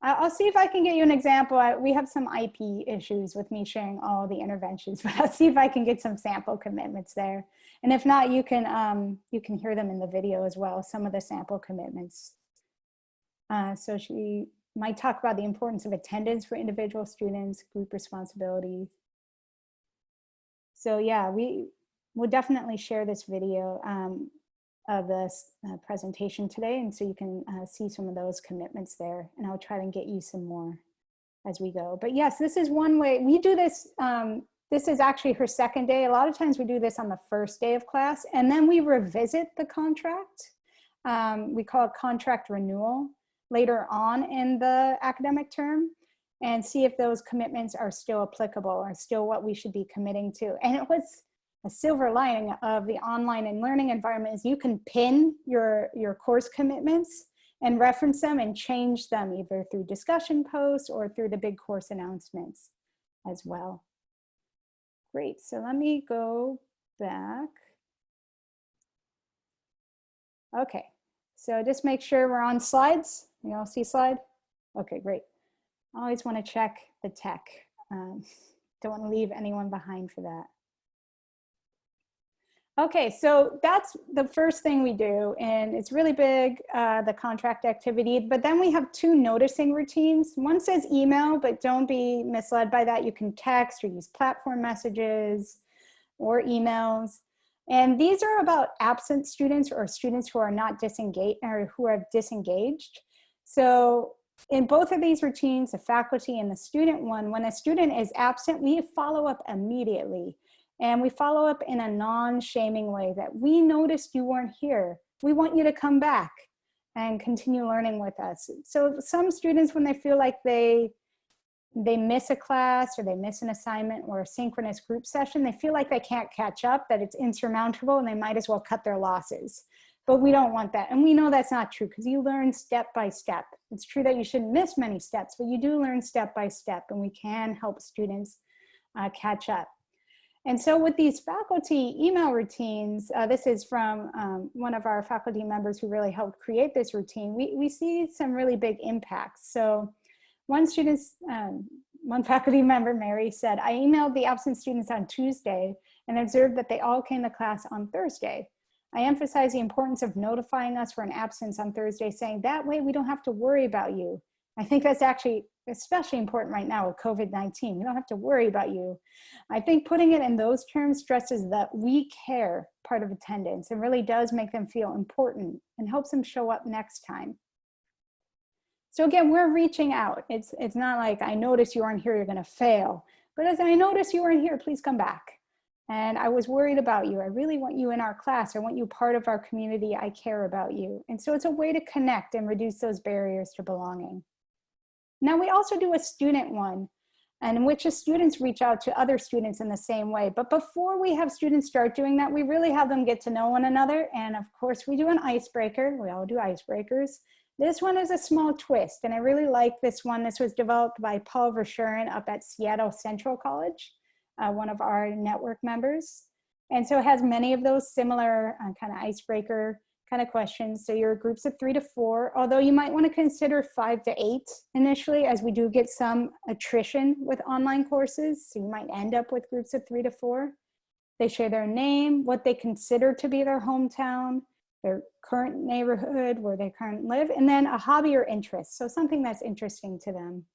I'll see if I can get you an example. We have some IP issues with me sharing all the interventions, but I'll see if I can get some sample commitments there. And if not, you can hear them in the video as well, some of the sample commitments. So she might talk about the importance of attendance for individual students, group responsibilities. So yeah, we'll definitely share this video of this presentation today, and so you can see some of those commitments there, and I'll try and get you some more as we go. But yes, this is one way we do this. This is actually her second day. A lot of times we do this on the first day of class, and then we revisit the contract. We call it contract renewal later on in the academic term, and see if those commitments are still applicable or still what we should be committing to. And it was a silver lining of the online and learning environment is you can pin your course commitments and reference them and change them either through discussion posts or through the big course announcements as well. Great, so let me go back. Okay, so just make sure we're on slides. You all see slide? Okay, great. I always want to check the tech. Don't want to leave anyone behind for that. Okay, so that's the first thing we do, and it's really big, the contract activity, but then we have two noticing routines. One says email, but don't be misled by that. You can text or use platform messages or emails. And these are about absent students or students who are not disengaged or who are disengaged. So in both of these routines, the faculty and the student one, when a student is absent, we follow up immediately. And we follow up in a non-shaming way that we noticed you weren't here. We want you to come back and continue learning with us. So some students, when they feel like they miss a class or they miss an assignment or a synchronous group session, they feel like they can't catch up, that it's insurmountable, and they might as well cut their losses. But we don't want that. And we know that's not true because you learn step by step. It's true that you shouldn't miss many steps, but you do learn step by step, and we can help students catch up. And so with these faculty email routines, this is from one of our faculty members who really helped create this routine, we see some really big impacts. So one faculty member, Mary, said, I emailed the absent students on Tuesday and observed that they all came to class on Thursday. I emphasize the importance of notifying us for an absence on Thursday, saying that way we don't have to worry about you. I think that's actually especially important right now with COVID-19. We don't have to worry about you. I think putting it in those terms stresses that we care part of attendance and really does make them feel important and helps them show up next time. So again, we're reaching out. It's not like I notice you aren't here, you're gonna fail. But as I notice you aren't here, please come back. And I was worried about you. I really want you in our class. I want you part of our community. I care about you. And so it's a way to connect and reduce those barriers to belonging. Now we also do a student one, and in which the students reach out to other students in the same way. But before we have students start doing that, we really have them get to know one another. And of course we do an icebreaker. We all do icebreakers. This one is a small twist, and I really like this one. This was developed by Paul Verschuren up at Seattle Central College, one of our network members. And so it has many of those similar kind of icebreaker kind of questions. So your groups of 3 to 4, although you might want to consider 5 to 8 initially, as we do get some attrition with online courses. So you might end up with groups of 3 to 4. They share their name, what they consider to be their hometown, their current neighborhood, where they currently live, and then a hobby or interest. So something that's interesting to them.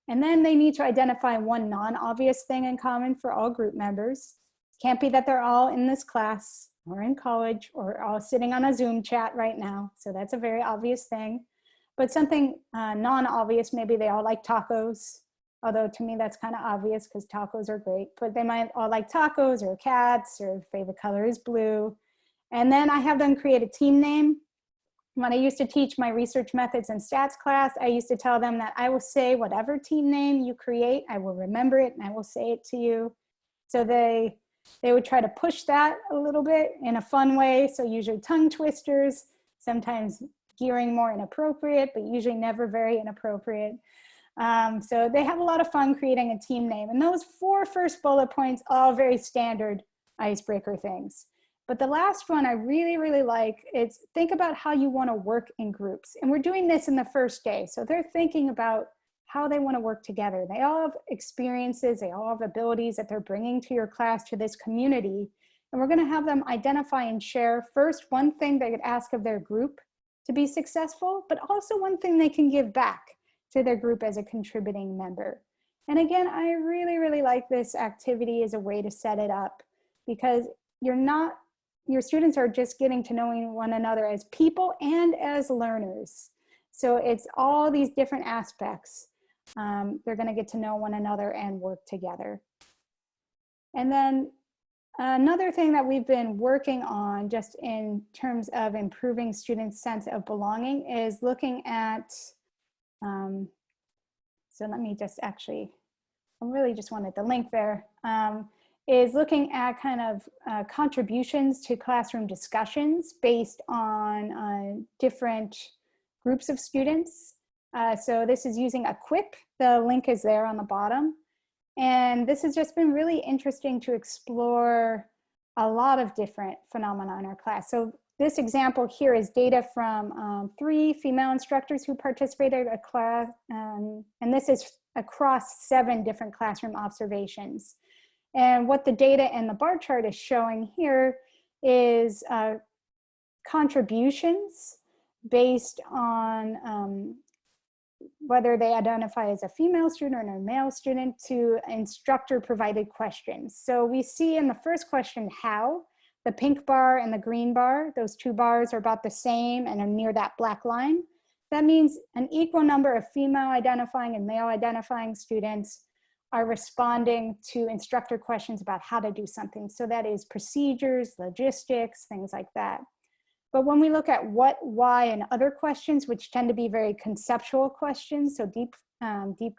And then they need to identify one non-obvious thing in common for all group members. Can't be that they're all in this class or in college or all sitting on a Zoom chat right now. So that's a very obvious thing. But something non-obvious, maybe they all like tacos, although to me that's kind of obvious because tacos are great. But they might all like tacos or cats, or favorite color is blue. And then I have them create a team name. When I used to teach my research methods and stats class, I used to tell them that I will say whatever team name you create, I will remember it and I will say it to you. So they would try to push that a little bit in a fun way. So usually tongue twisters, sometimes gearing more inappropriate, but usually never very inappropriate. So they have a lot of fun creating a team name. And those 4 first bullet points, all very standard icebreaker things. But the last one I really, really like is think about how you want to work in groups. And we're doing this in the first day. So they're thinking about how they want to work together. They all have experiences, they all have abilities that they're bringing to your class, to this community. And we're going to have them identify and share first one thing they could ask of their group to be successful, but also one thing they can give back to their group as a contributing member. And again, I really, really like this activity as a way to set it up, because your students are just getting to knowing one another as people and as learners. So it's all these different aspects. They're going to get to know one another and work together. And then another thing that we've been working on just in terms of improving students' sense of belonging is looking at, so let me just actually, I really just wanted the link there, is looking at kind of contributions to classroom discussions based on different groups of students. So this is using Equip. The link is there on the bottom. And this has just been really interesting to explore a lot of different phenomena in our class. So this example here is data from 3 female instructors who participated in a class, and this is across 7 different classroom observations. And what the data in the bar chart is showing here is contributions based on whether they identify as a female student or a male student to instructor provided questions. So we see in the first question, how, the pink bar and the green bar, those 2 bars are about the same and are near that black line. That means an equal number of female identifying and male identifying students are responding to instructor questions about how to do something. So that is procedures, logistics, things like that. But when we look at what, why, and other questions, which tend to be very conceptual questions, so deep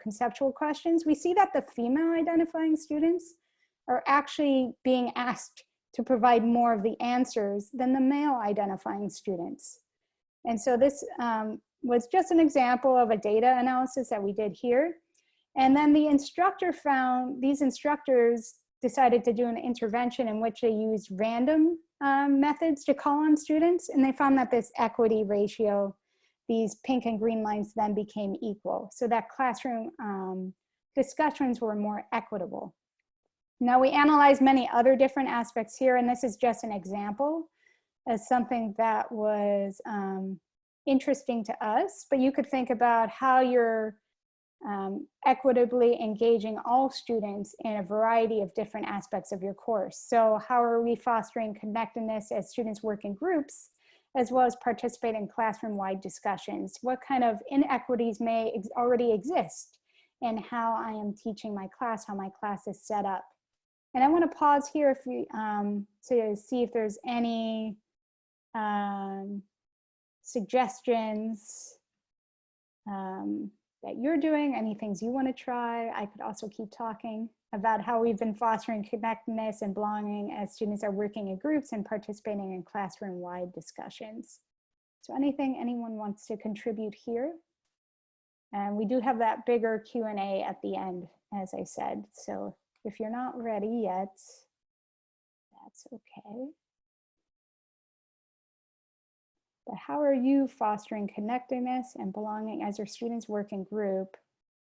conceptual questions, we see that the female identifying students are actually being asked to provide more of the answers than the male identifying students. And so this was just an example of a data analysis that we did here. And then the instructor found, these instructors decided to do an intervention in which they used random methods to call on students. And they found that this equity ratio, these pink and green lines, then became equal. So that classroom discussions were more equitable. Now we analyzed many other different aspects here, and this is just an example as something that was interesting to us, but you could think about how you're equitably engaging all students in a variety of different aspects of your course. So how are we fostering connectedness as students work in groups, as well as participate in classroom-wide discussions? What kind of inequities may already exist in how I am teaching my class, how my class is set up? And I want to pause here if we, to see if there's any suggestions that you're doing, any things you want to try. I could also keep talking about how we've been fostering connectedness and belonging as students are working in groups and participating in classroom-wide discussions. So anything anyone wants to contribute here? And we do have that bigger Q&A at the end, as I said. So if you're not ready yet, That's okay. But how are you fostering connectedness and belonging as your students work in group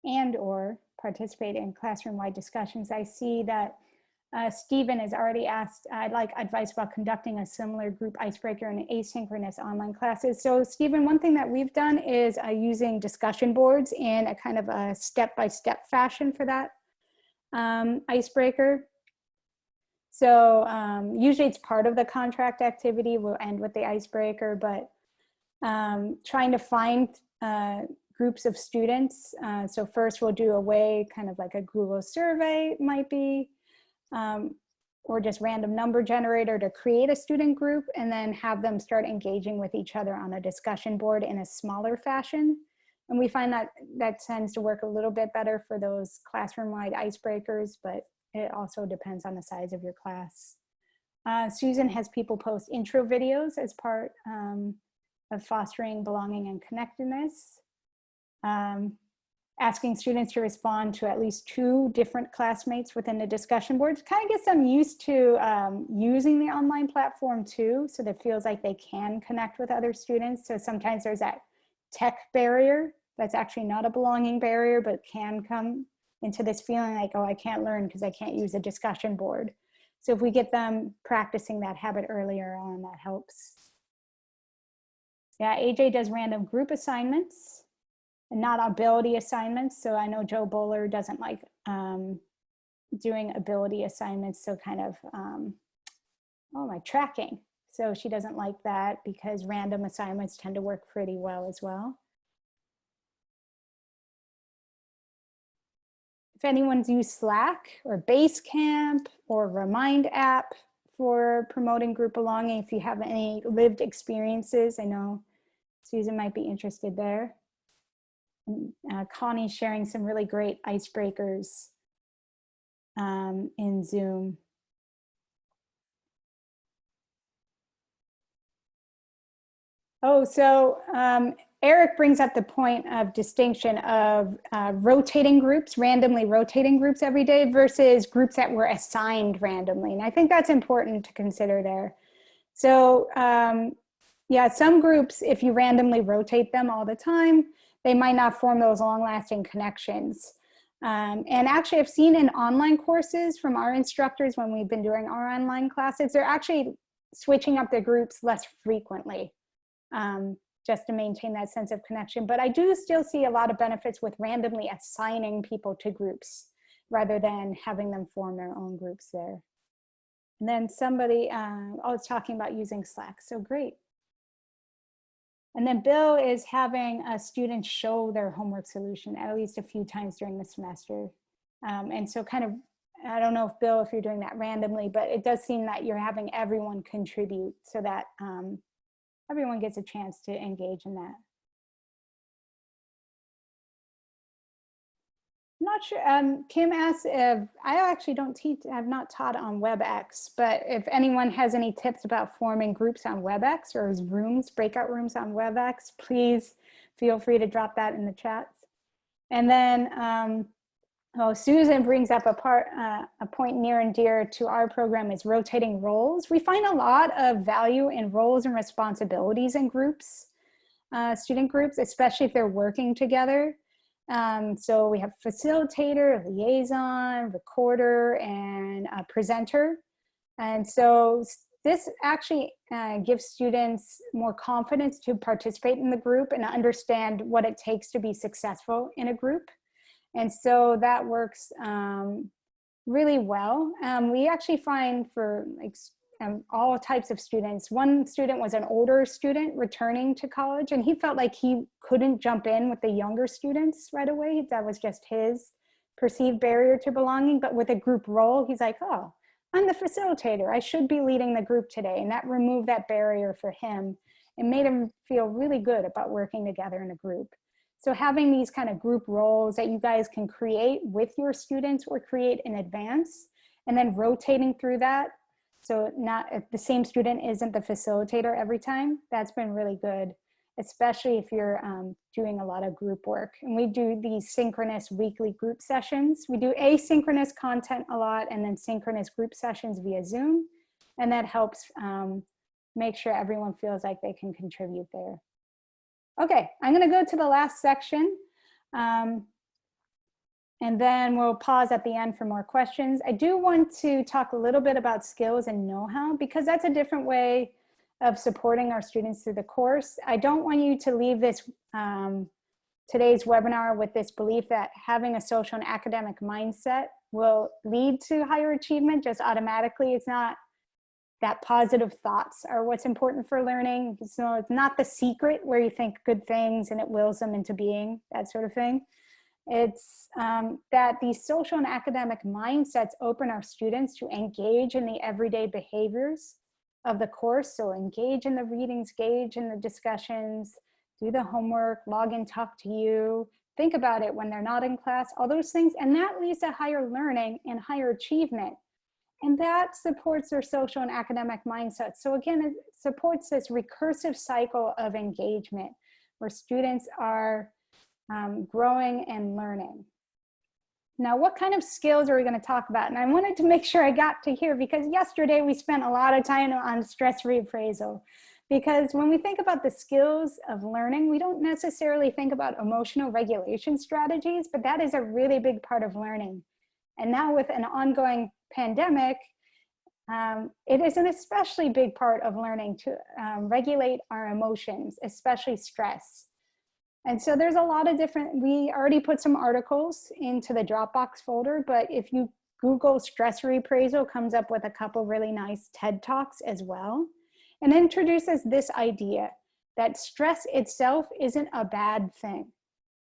and or participate in classroom-wide discussions? I see that Stephen has already asked, I'd like advice about conducting a similar group icebreaker in asynchronous online classes. So Stephen, one thing that we've done is using discussion boards in a kind of a step-by-step fashion for that icebreaker. So usually it's part of the contract activity. We'll end with the icebreaker, but trying to find groups of students. So first we'll do a way, kind of like a Google survey might be, or just random number generator to create a student group, and then have them start engaging with each other on a discussion board in a smaller fashion. And we find that that tends to work a little bit better for those classroom-wide icebreakers, but it also depends on the size of your class. Susan has people post intro videos as part of fostering belonging and connectedness. Asking students to respond to at least 2 different classmates within the discussion boards kind of gets them used to using the online platform too, so that it feels like they can connect with other students. So sometimes there's that tech barrier that's actually not a belonging barrier, but can come into this feeling like, oh, I can't learn because I can't use a discussion board. So if we get them practicing that habit earlier on, that helps. Yeah, AJ does random group assignments and not ability assignments. So I know Joe Bowler doesn't like doing ability assignments. So kind of, tracking. So she doesn't like that because random assignments tend to work pretty well as well. If anyone's used Slack or Basecamp or Remind app for promoting group belonging, if you have any lived experiences, I know Susan might be interested there. Connie's sharing some really great icebreakers in Zoom. Oh, so Eric brings up the point of distinction of rotating groups, randomly rotating groups every day versus groups that were assigned randomly. And I think that's important to consider there. So yeah, some groups, if you randomly rotate them all the time, they might not form those long-lasting connections. And actually, I've seen in online courses from our instructors when we've been doing our online classes, they're actually switching up their groups less frequently just to maintain that sense of connection. But I do still see a lot of benefits with randomly assigning people to groups rather than having them form their own groups there. And then somebody, was talking about using Slack, so great. And then Bill is having a student show their homework solution at least a few times during the semester. And so kind of, I don't know if Bill, if you're doing that randomly, but it does seem that you're having everyone contribute so that everyone gets a chance to engage in that. I'm not sure, Kim asks if, I actually don't teach, I've not taught on WebEx, but if anyone has any tips about forming groups on WebEx or rooms, breakout rooms on WebEx, please feel free to drop that in the chats. And then, Susan brings up a point near and dear to our program is rotating roles. We find a lot of value in roles and responsibilities in groups, student groups, especially if they're working together. So we have facilitator, liaison, recorder, and a presenter. And so this actually gives students more confidence to participate in the group and understand what it takes to be successful in a group. And so that works really well. We actually find for like all types of students. One student was an older student returning to college, and he felt like he couldn't jump in with the younger students right away. That was just his perceived barrier to belonging. But with a group role, he's like, oh, I'm the facilitator. I should be leading the group today. And that removed that barrier for him and made him feel really good about working together in a group. So having these kind of group roles that you guys can create with your students or create in advance, and then rotating through that. So not if the same student isn't the facilitator every time, that's been really good, especially if you're doing a lot of group work. And we do these synchronous weekly group sessions. We do asynchronous content a lot and then synchronous group sessions via Zoom. And that helps make sure everyone feels like they can contribute there. Okay, I'm gonna go to the last section. And then we'll pause at the end for more questions. I do want to talk a little bit about skills and know-how, because that's a different way of supporting our students through the course. I don't want you to leave this today's webinar with this belief that having a social and academic mindset will lead to higher achievement just automatically. It's not. That positive thoughts are what's important for learning. So it's not the secret where you think good things and it wills them into being, that sort of thing. It's that these social and academic mindsets open our students to engage in the everyday behaviors of the course. So engage in the readings, engage in the discussions, do the homework, log in, talk to you, think about it when they're not in class, all those things. And that leads to higher learning and higher achievement. And that supports their social and academic mindset. So again, it supports this recursive cycle of engagement where students are growing and learning. Now, what kind of skills are we going to talk about? And I wanted to make sure I got to here, because yesterday we spent a lot of time on stress reappraisal. Because when we think about the skills of learning, we don't necessarily think about emotional regulation strategies, but that is a really big part of learning. And now with an ongoing pandemic, it is an especially big part of learning to regulate our emotions, especially stress. And so there's a lot of different, we already put some articles into the Dropbox folder, but if you Google stress reappraisal, comes up with a couple really nice TED Talks as well, and introduces this idea that stress itself isn't a bad thing.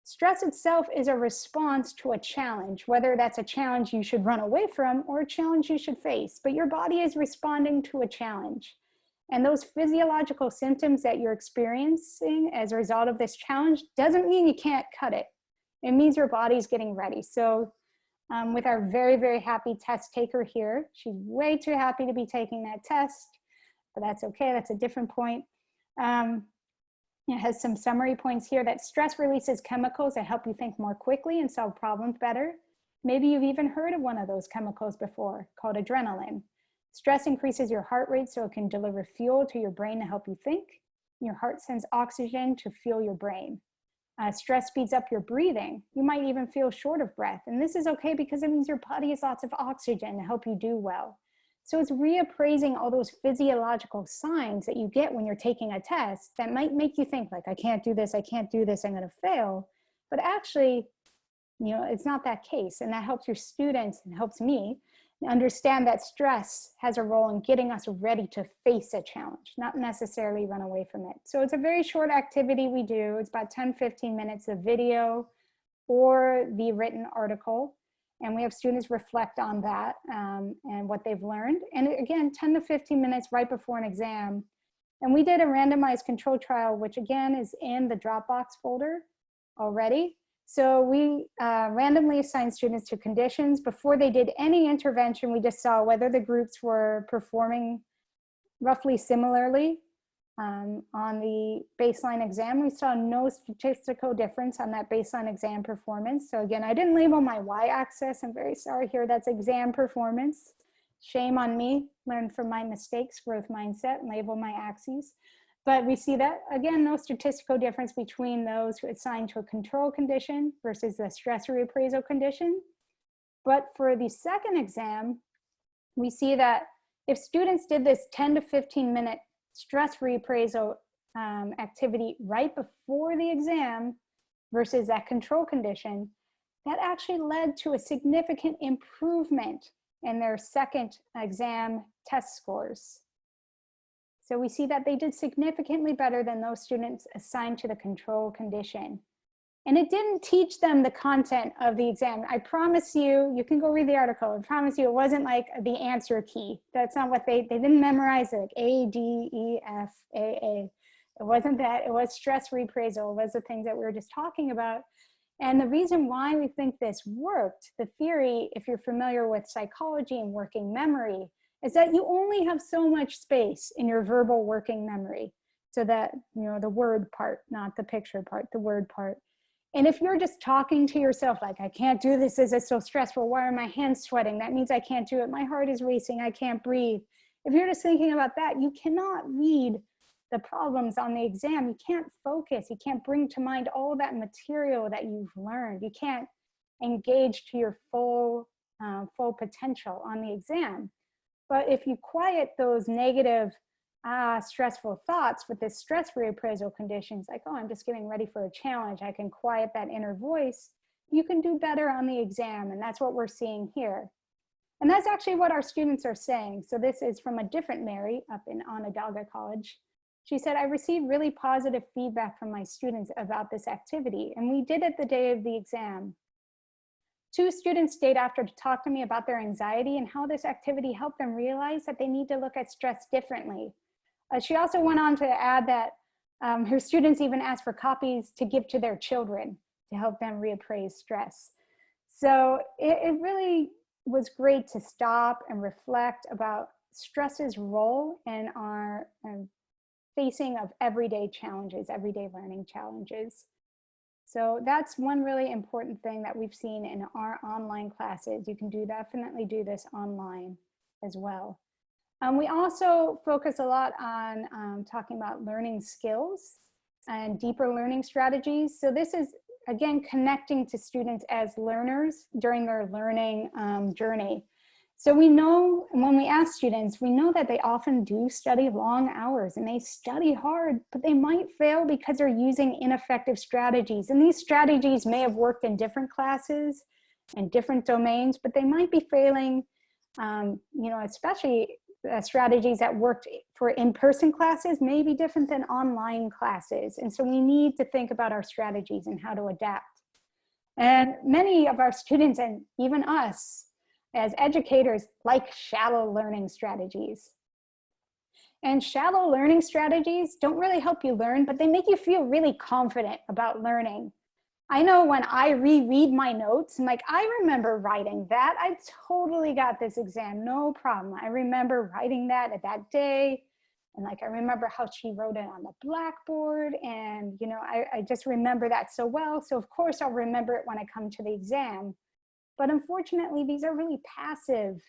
Stress itself is a response to a challenge, whether that's a challenge you should run away from or a challenge you should face, but your body is responding to a challenge. And those physiological symptoms that you're experiencing as a result of this challenge doesn't mean you can't cut it. It means your body's getting ready. So with our very, very happy test taker here, she's way too happy to be taking that test, but that's okay, that's a different point. It has some summary points here that stress releases chemicals that help you think more quickly and solve problems better. Maybe you've even heard of one of those chemicals before, called adrenaline. Stress increases your heart rate so it can deliver fuel to your brain to help you think. Your heart sends oxygen to fuel your brain. Stress speeds up your breathing. You might even feel short of breath. And this is okay because it means your body has lots of oxygen to help you do well. So it's reappraising all those physiological signs that you get when you're taking a test that might make you think like, I can't do this, I'm going to fail. But actually, you know, it's not that case. And that helps your students and helps me understand that stress has a role in getting us ready to face a challenge, not necessarily run away from it. So it's a very short activity we do. It's about 10-15 minutes of video or the written article. And we have students reflect on that and what they've learned. And again, 10 to 15 minutes right before an exam. And we did a randomized control trial, which again is in the Dropbox folder already. So we randomly assigned students to conditions. Before they did any intervention, we just saw whether the groups were performing roughly similarly. On the baseline exam, we saw no statistical difference on that baseline exam performance. So again, I didn't label my y-axis. I'm very sorry here. That's exam performance. Shame on me. Learn from my mistakes, growth mindset, and label my axes. But we see that, again, no statistical difference between those who assigned to a control condition versus the stress reappraisal condition. But for the second exam, we see that if students did this 10 to 15 minute stress reappraisal activity right before the exam versus that control condition, that actually led to a significant improvement in their second exam test scores. So we see that they did significantly better than those students assigned to the control condition. And it didn't teach them the content of the exam. I promise you, you can go read the article. I promise you it wasn't like the answer key. That's not what they didn't memorize it, like A, D, E, F, A, A. It wasn't that, it was stress reappraisal. It was the things that we were just talking about. And the reason why we think this worked, the theory, if you're familiar with psychology and working memory, is that you only have so much space in your verbal working memory. So that, you know, the word part, not the picture part, the word part. And if you're just talking to yourself, like, I can't do this, this is so stressful, why are my hands sweating? That means I can't do it, my heart is racing, I can't breathe. If you're just thinking about that, you cannot read the problems on the exam. You can't focus. You can't bring to mind all that material that you've learned. You can't engage to your full potential on the exam. But if you quiet those negative, stressful thoughts with this stress reappraisal conditions, like, oh, I'm just getting ready for a challenge, I can quiet that inner voice, you can do better on the exam. And that's what we're seeing here. And that's actually what our students are saying. So this is from a different Mary up in Onondaga College. She said, I received really positive feedback from my students about this activity, and we did it the day of the exam. 2 students stayed after to talk to me about their anxiety and how this activity helped them realize that they need to look at stress differently. She also went on to add that her students even asked for copies to give to their children to help them reappraise stress. So it really was great to stop and reflect about stress's role in our facing of everyday challenges, everyday learning challenges. So that's one really important thing that we've seen in our online classes. You can definitely do this online as well. We also focus a lot on talking about learning skills and deeper learning strategies. So this is, again, connecting to students as learners during their learning journey. So we know, when we ask students, we know that they often do study long hours and they study hard, but they might fail because they're using ineffective strategies. And these strategies may have worked in different classes and different domains, but they might be failing, especially strategies that worked for in-person classes may be different than online classes. And so we need to think about our strategies and how to adapt. And many of our students, and even us as educators, like shallow learning strategies. And shallow learning strategies don't really help you learn, but they make you feel really confident about learning. I know when I reread my notes, I'm like, I remember writing that. I totally got this exam, no problem. I remember writing that at that day. And like, I remember how she wrote it on the blackboard. And, I just remember that so well. So of course I'll remember it when I come to the exam. But unfortunately, these are really passive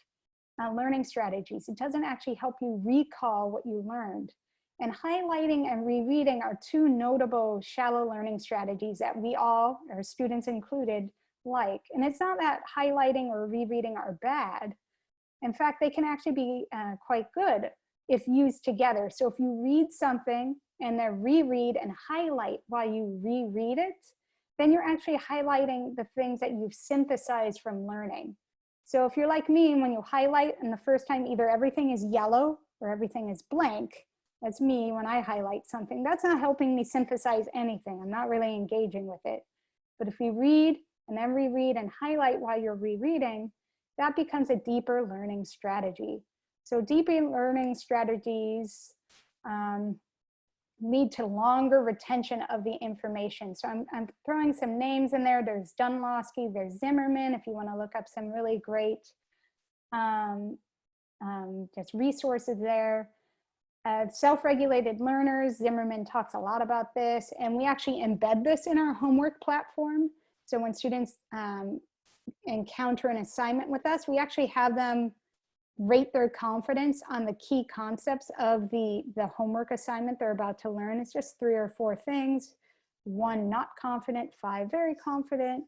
learning strategies. It doesn't actually help you recall what you learned. And highlighting and rereading are 2 notable shallow learning strategies that we all, our students included, like. And it's not that highlighting or rereading are bad. In fact, they can actually be quite good if used together. So if you read something and then reread and highlight while you reread it, then you're actually highlighting the things that you've synthesized from learning. So if you're like me, and when you highlight and the first time either everything is yellow or everything is blank, that's me when I highlight something, that's not helping me synthesize anything. I'm not really engaging with it. But if you read and then reread and highlight while you're rereading, that becomes a deeper learning strategy. So deeper learning strategies lead to longer retention of the information. So I'm throwing some names in there. There's Dunlosky, there's Zimmerman, if you want to look up some really great just resources there. Self-regulated learners, Zimmerman talks a lot about this, and we actually embed this in our homework platform. So when students encounter an assignment with us, we actually have them rate their confidence on the key concepts of the homework assignment they're about to learn. It's just 3 or 4 things. 1, not confident, 5, very confident.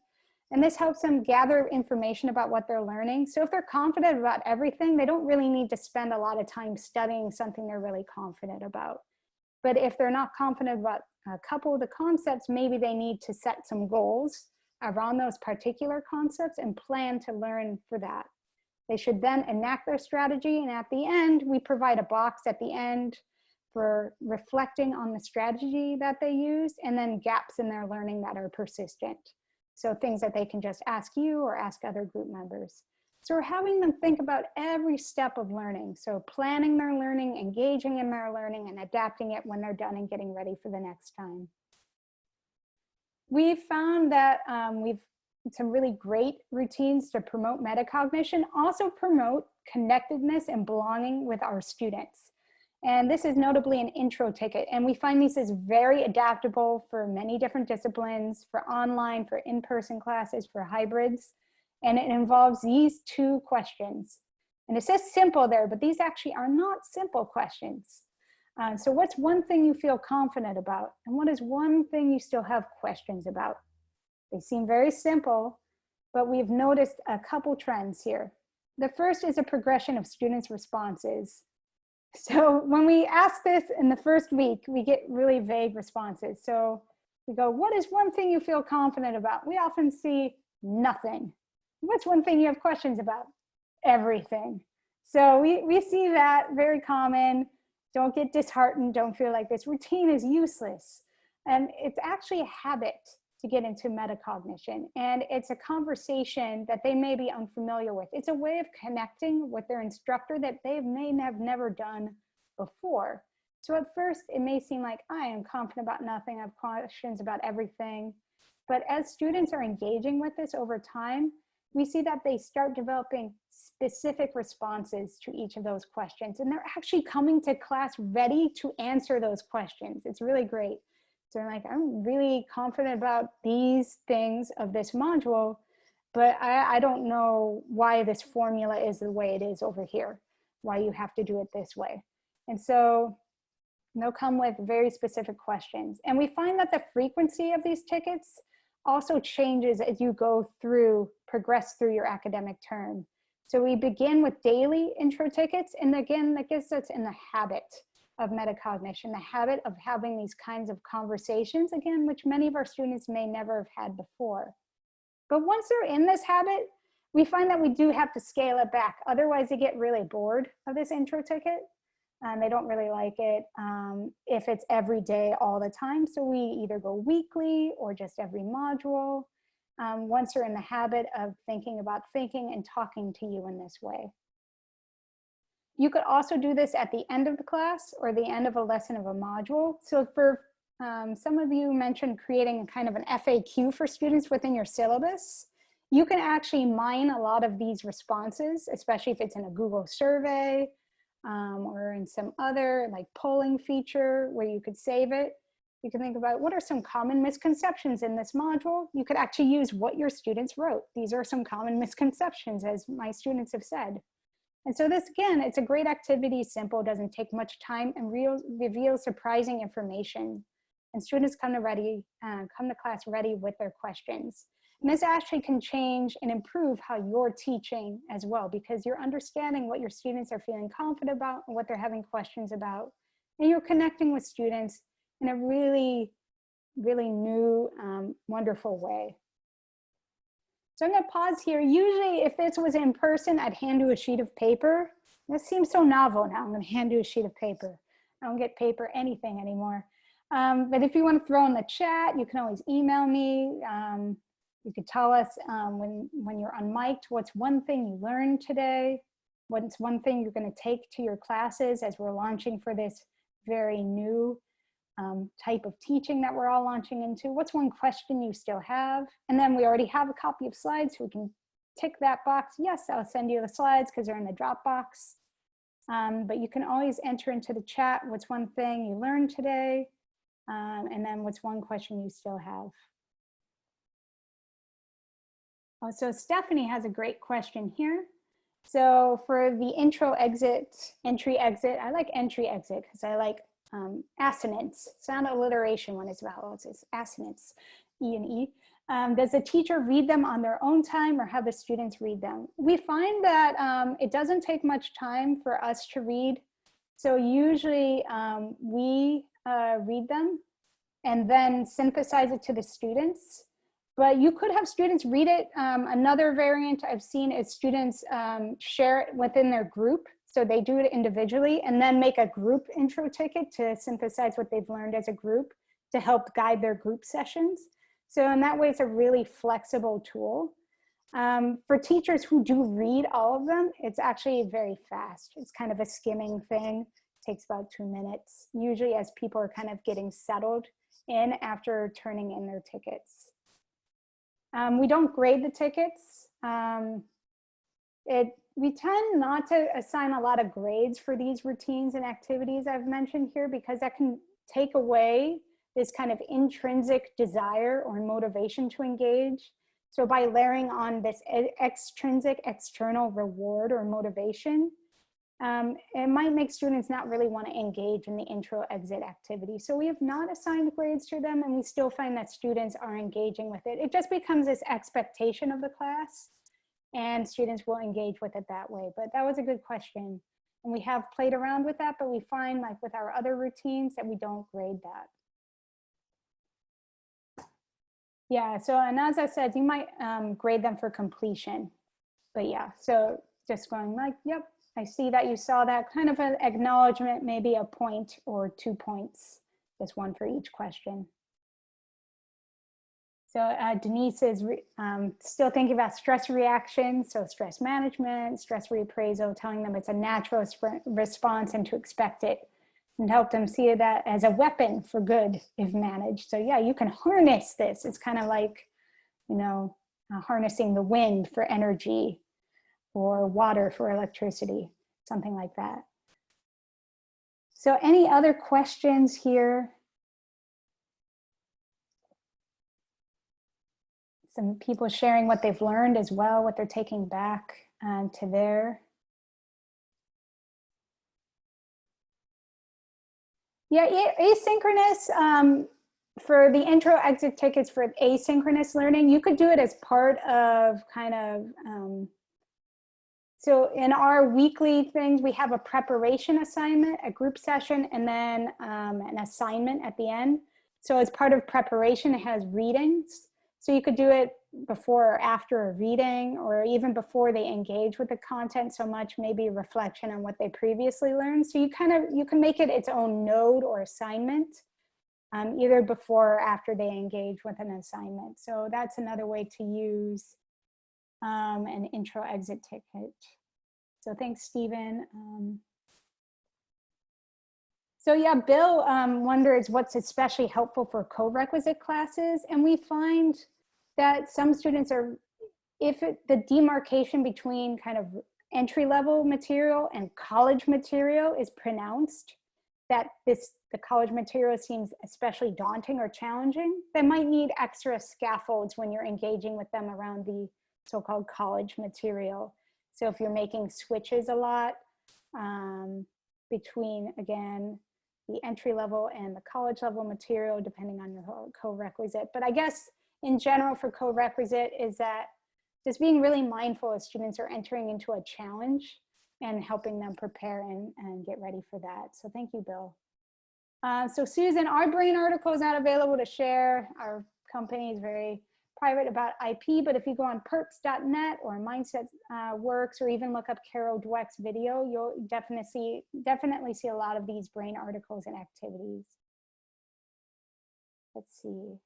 And this helps them gather information about what they're learning. So if they're confident about everything, they don't really need to spend a lot of time studying something they're really confident about. But if they're not confident about a couple of the concepts, maybe they need to set some goals around those particular concepts and plan to learn for that. They should then enact their strategy, and at the end, we provide a box at the end for reflecting on the strategy that they used, and then gaps in their learning that are persistent. So things that they can just ask you or ask other group members. So we're having them think about every step of learning. So planning their learning, engaging in their learning, and adapting it when they're done and getting ready for the next time. We've found that we've some really great routines to promote metacognition, also promote connectedness and belonging with our students. And this is notably an intro ticket. And we find this is very adaptable for many different disciplines, for online, for in-person classes, for hybrids. And it involves these 2 questions. And it says simple there, but these actually are not simple questions. So what's one thing you feel confident about? And what is one thing you still have questions about? They seem very simple, but we've noticed a couple trends here. The first is a progression of students' responses. So when we ask this in the first week, we get really vague responses. So we go, what is one thing you feel confident about? We often see nothing. What's one thing you have questions about? Everything. So we see that very common. Don't get disheartened. Don't feel like this routine is useless. And it's actually a habit to get into metacognition. And it's a conversation that they may be unfamiliar with. It's a way of connecting with their instructor that they may have never done before. So at first, it may seem like I am confident about nothing. I have questions about everything. But as students are engaging with this over time, we see that they start developing specific responses to each of those questions. And they're actually coming to class ready to answer those questions. It's really great. So they're like, I'm really confident about these things of this module, but I don't know why this formula is the way it is over here, why you have to do it this way. And so they'll come with very specific questions. And we find that the frequency of these tickets also changes as you progress through your academic term. So we begin with daily intro tickets, and again, that gets us in the habit of metacognition, the habit of having these kinds of conversations, again, which many of our students may never have had before. But once they're in this habit, we find that we do have to scale it back. Otherwise, they get really bored of this intro ticket. They don't really like it if it's every day all the time. So we either go weekly or just every module once you're in the habit of thinking about thinking and talking to you in this way. You could also do this at the end of the class or the end of a lesson of a module. So for some of you mentioned creating a kind of an FAQ for students within your syllabus. You can actually mine a lot of these responses, especially if it's in a Google survey, or in some other like polling feature where you could save it. You can think about what are some common misconceptions in this module. You could actually use what your students wrote. These are some common misconceptions, as my students have said. And so this, again, it's a great activity, simple, doesn't take much time, and reveals surprising information. And students come to class ready with their questions. And this actually can change and improve how you're teaching as well, because you're understanding what your students are feeling confident about and what they're having questions about. And you're connecting with students in a really, really new, wonderful way. So I'm gonna pause here. Usually if this was in person, I'd hand you a sheet of paper. This seems so novel now. I'm gonna hand you a sheet of paper. I don't get paper anything anymore. But if you want to throw in the chat, you can always email me. You could tell us when you're unmiked, what's one thing you learned today? What's one thing you're going to take to your classes as we're launching for this very new type of teaching that we're all launching into? What's one question you still have? And then we already have a copy of slides, so we can tick that box. Yes, I'll send you the slides because they're in the Dropbox. But you can always enter into the chat what's one thing you learned today, and then what's one question you still have. Oh, so Stephanie has a great question here. So for the entry exit, I like entry exit because I like assonance, sound alliteration when it's vowels, it's assonance, E and E. Does the teacher read them on their own time or have the students read them? We find that it doesn't take much time for us to read. So usually we read them and then synthesize it to the students. But you could have students read it. Another variant I've seen is students share it within their group. So they do it individually and then make a group intro ticket to synthesize what they've learned as a group to help guide their group sessions. So in that way, it's a really flexible tool. For teachers who do read all of them, it's actually very fast. It's kind of a skimming thing. It takes about 2 minutes, usually as people are kind of getting settled in after turning in their tickets. We don't grade the tickets. We tend not to assign a lot of grades for these routines and activities I've mentioned here because that can take away this kind of intrinsic desire or motivation to engage. So by layering on this extrinsic external reward or motivation, it might make students not really want to engage in the intro-exit activity. So we have not assigned grades to them, and we still find that students are engaging with it. It just becomes this expectation of the class, and students will engage with it that way. But that was a good question. And we have played around with that, but we find like with our other routines that we don't grade that. Yeah, so and as I said, you might grade them for completion. But yeah, so just going like, yep, I see that you saw that, kind of an acknowledgement, maybe a point or 2 points, just one for each question. So Denise is still thinking about stress reaction, so stress management, stress reappraisal, telling them it's a natural response and to expect it, and help them see that as a weapon for good if managed. So yeah, you can harness this. It's kind of like, you know, harnessing the wind for energy or water for electricity, something like that. So any other questions here? Some people sharing what they've learned as well, what they're taking back to their. Yeah, asynchronous, for the intro exit tickets for asynchronous learning, you could do it as part of kind of, so in our weekly things, we have a preparation assignment, a group session, and then an assignment at the end. So as part of preparation, it has readings. So you could do it before or after a reading, or even before they engage with the content so much, maybe reflection on what they previously learned. So you can make it its own node or assignment, either before or after they engage with an assignment. So that's another way to use an intro exit ticket. So thanks, Stephen. So yeah, Bill wonders what's especially helpful for co-requisite classes. And we find that some students are, the demarcation between kind of entry-level material and college material is pronounced, that the college material seems especially daunting or challenging, they might need extra scaffolds when you're engaging with them around the so-called college material. So if you're making switches a lot between, again, the entry level and the college level material, depending on your co-requisite. But I guess in general for co-requisite is that just being really mindful as students are entering into a challenge and helping them prepare and get ready for that. So thank you, Bill. So Susan, our brain article is not available to share. Our company is very private about IP, but if you go on perts.net or Mindset Works, or even look up Carol Dweck's video, you'll definitely see a lot of these brain articles and activities. Let's see.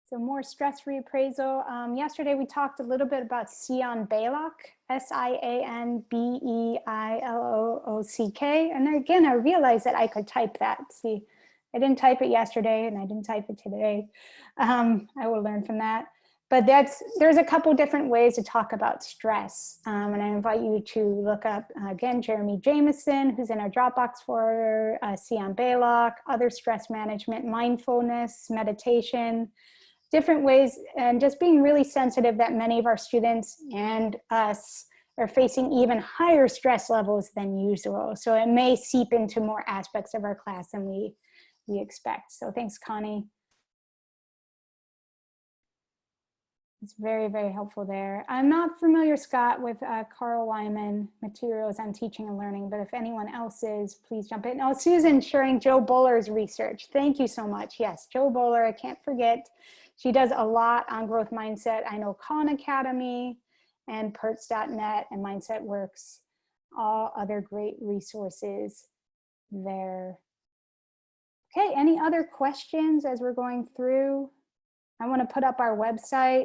So more stress reappraisal. Yesterday we talked a little bit about Sian-Bailock, S-I-A-N-B-E-I-L-O-O-C-K. And again, I realized that I could type that. See, I didn't type it yesterday and I didn't type it today. I will learn from that. But there's a couple different ways to talk about stress. And I invite you to look up, again, Jeremy Jameson, who's in our Dropbox for Sian-Bailock, other stress management, mindfulness, meditation, different ways, and just being really sensitive that many of our students and us are facing even higher stress levels than usual. So it may seep into more aspects of our class than we expect. So thanks, Connie. It's very, very helpful there. I'm not familiar, Scott, with Carl Wyman materials on teaching and learning, but if anyone else is, please jump in. Oh, Susan sharing Joe Buller's research. Thank you so much. Yes, Joe Buller, I can't forget. She does a lot on growth mindset. I know Khan Academy and perts.net and Mindset Works, all other great resources there. Okay, any other questions as we're going through? I want to put up our website.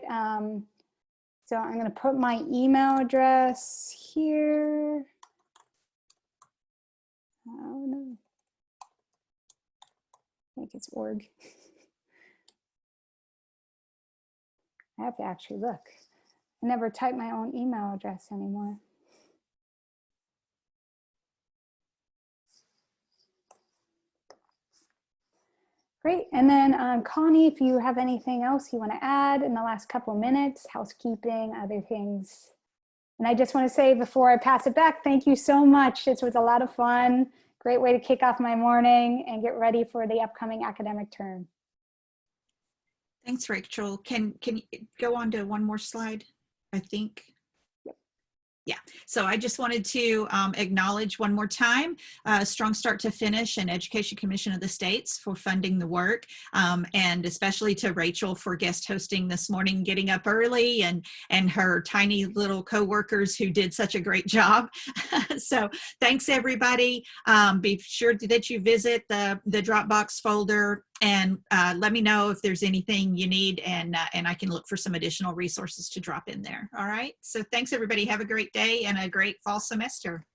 So I'm going to put my email address here. Oh no. I think it's org. I have to actually look. I never type my own email address anymore. Great. And then Connie, if you have anything else you want to add in the last couple of minutes, housekeeping, other things. And I just want to say before I pass it back, thank you so much. This was a lot of fun. Great way to kick off my morning and get ready for the upcoming academic term. Thanks, Rachel. Can you go on to one more slide, I think? Yeah, so I just wanted to acknowledge one more time, Strong Start to Finish and Education Commission of the States for funding the work, and especially to Rachel for guest hosting this morning, getting up early, and her tiny little co-workers who did such a great job. So thanks, everybody. Be sure that you visit the Dropbox folder and let me know if there's anything you need, and I can look for some additional resources to drop in there. All right, so thanks, everybody. Have a great day and a great fall semester.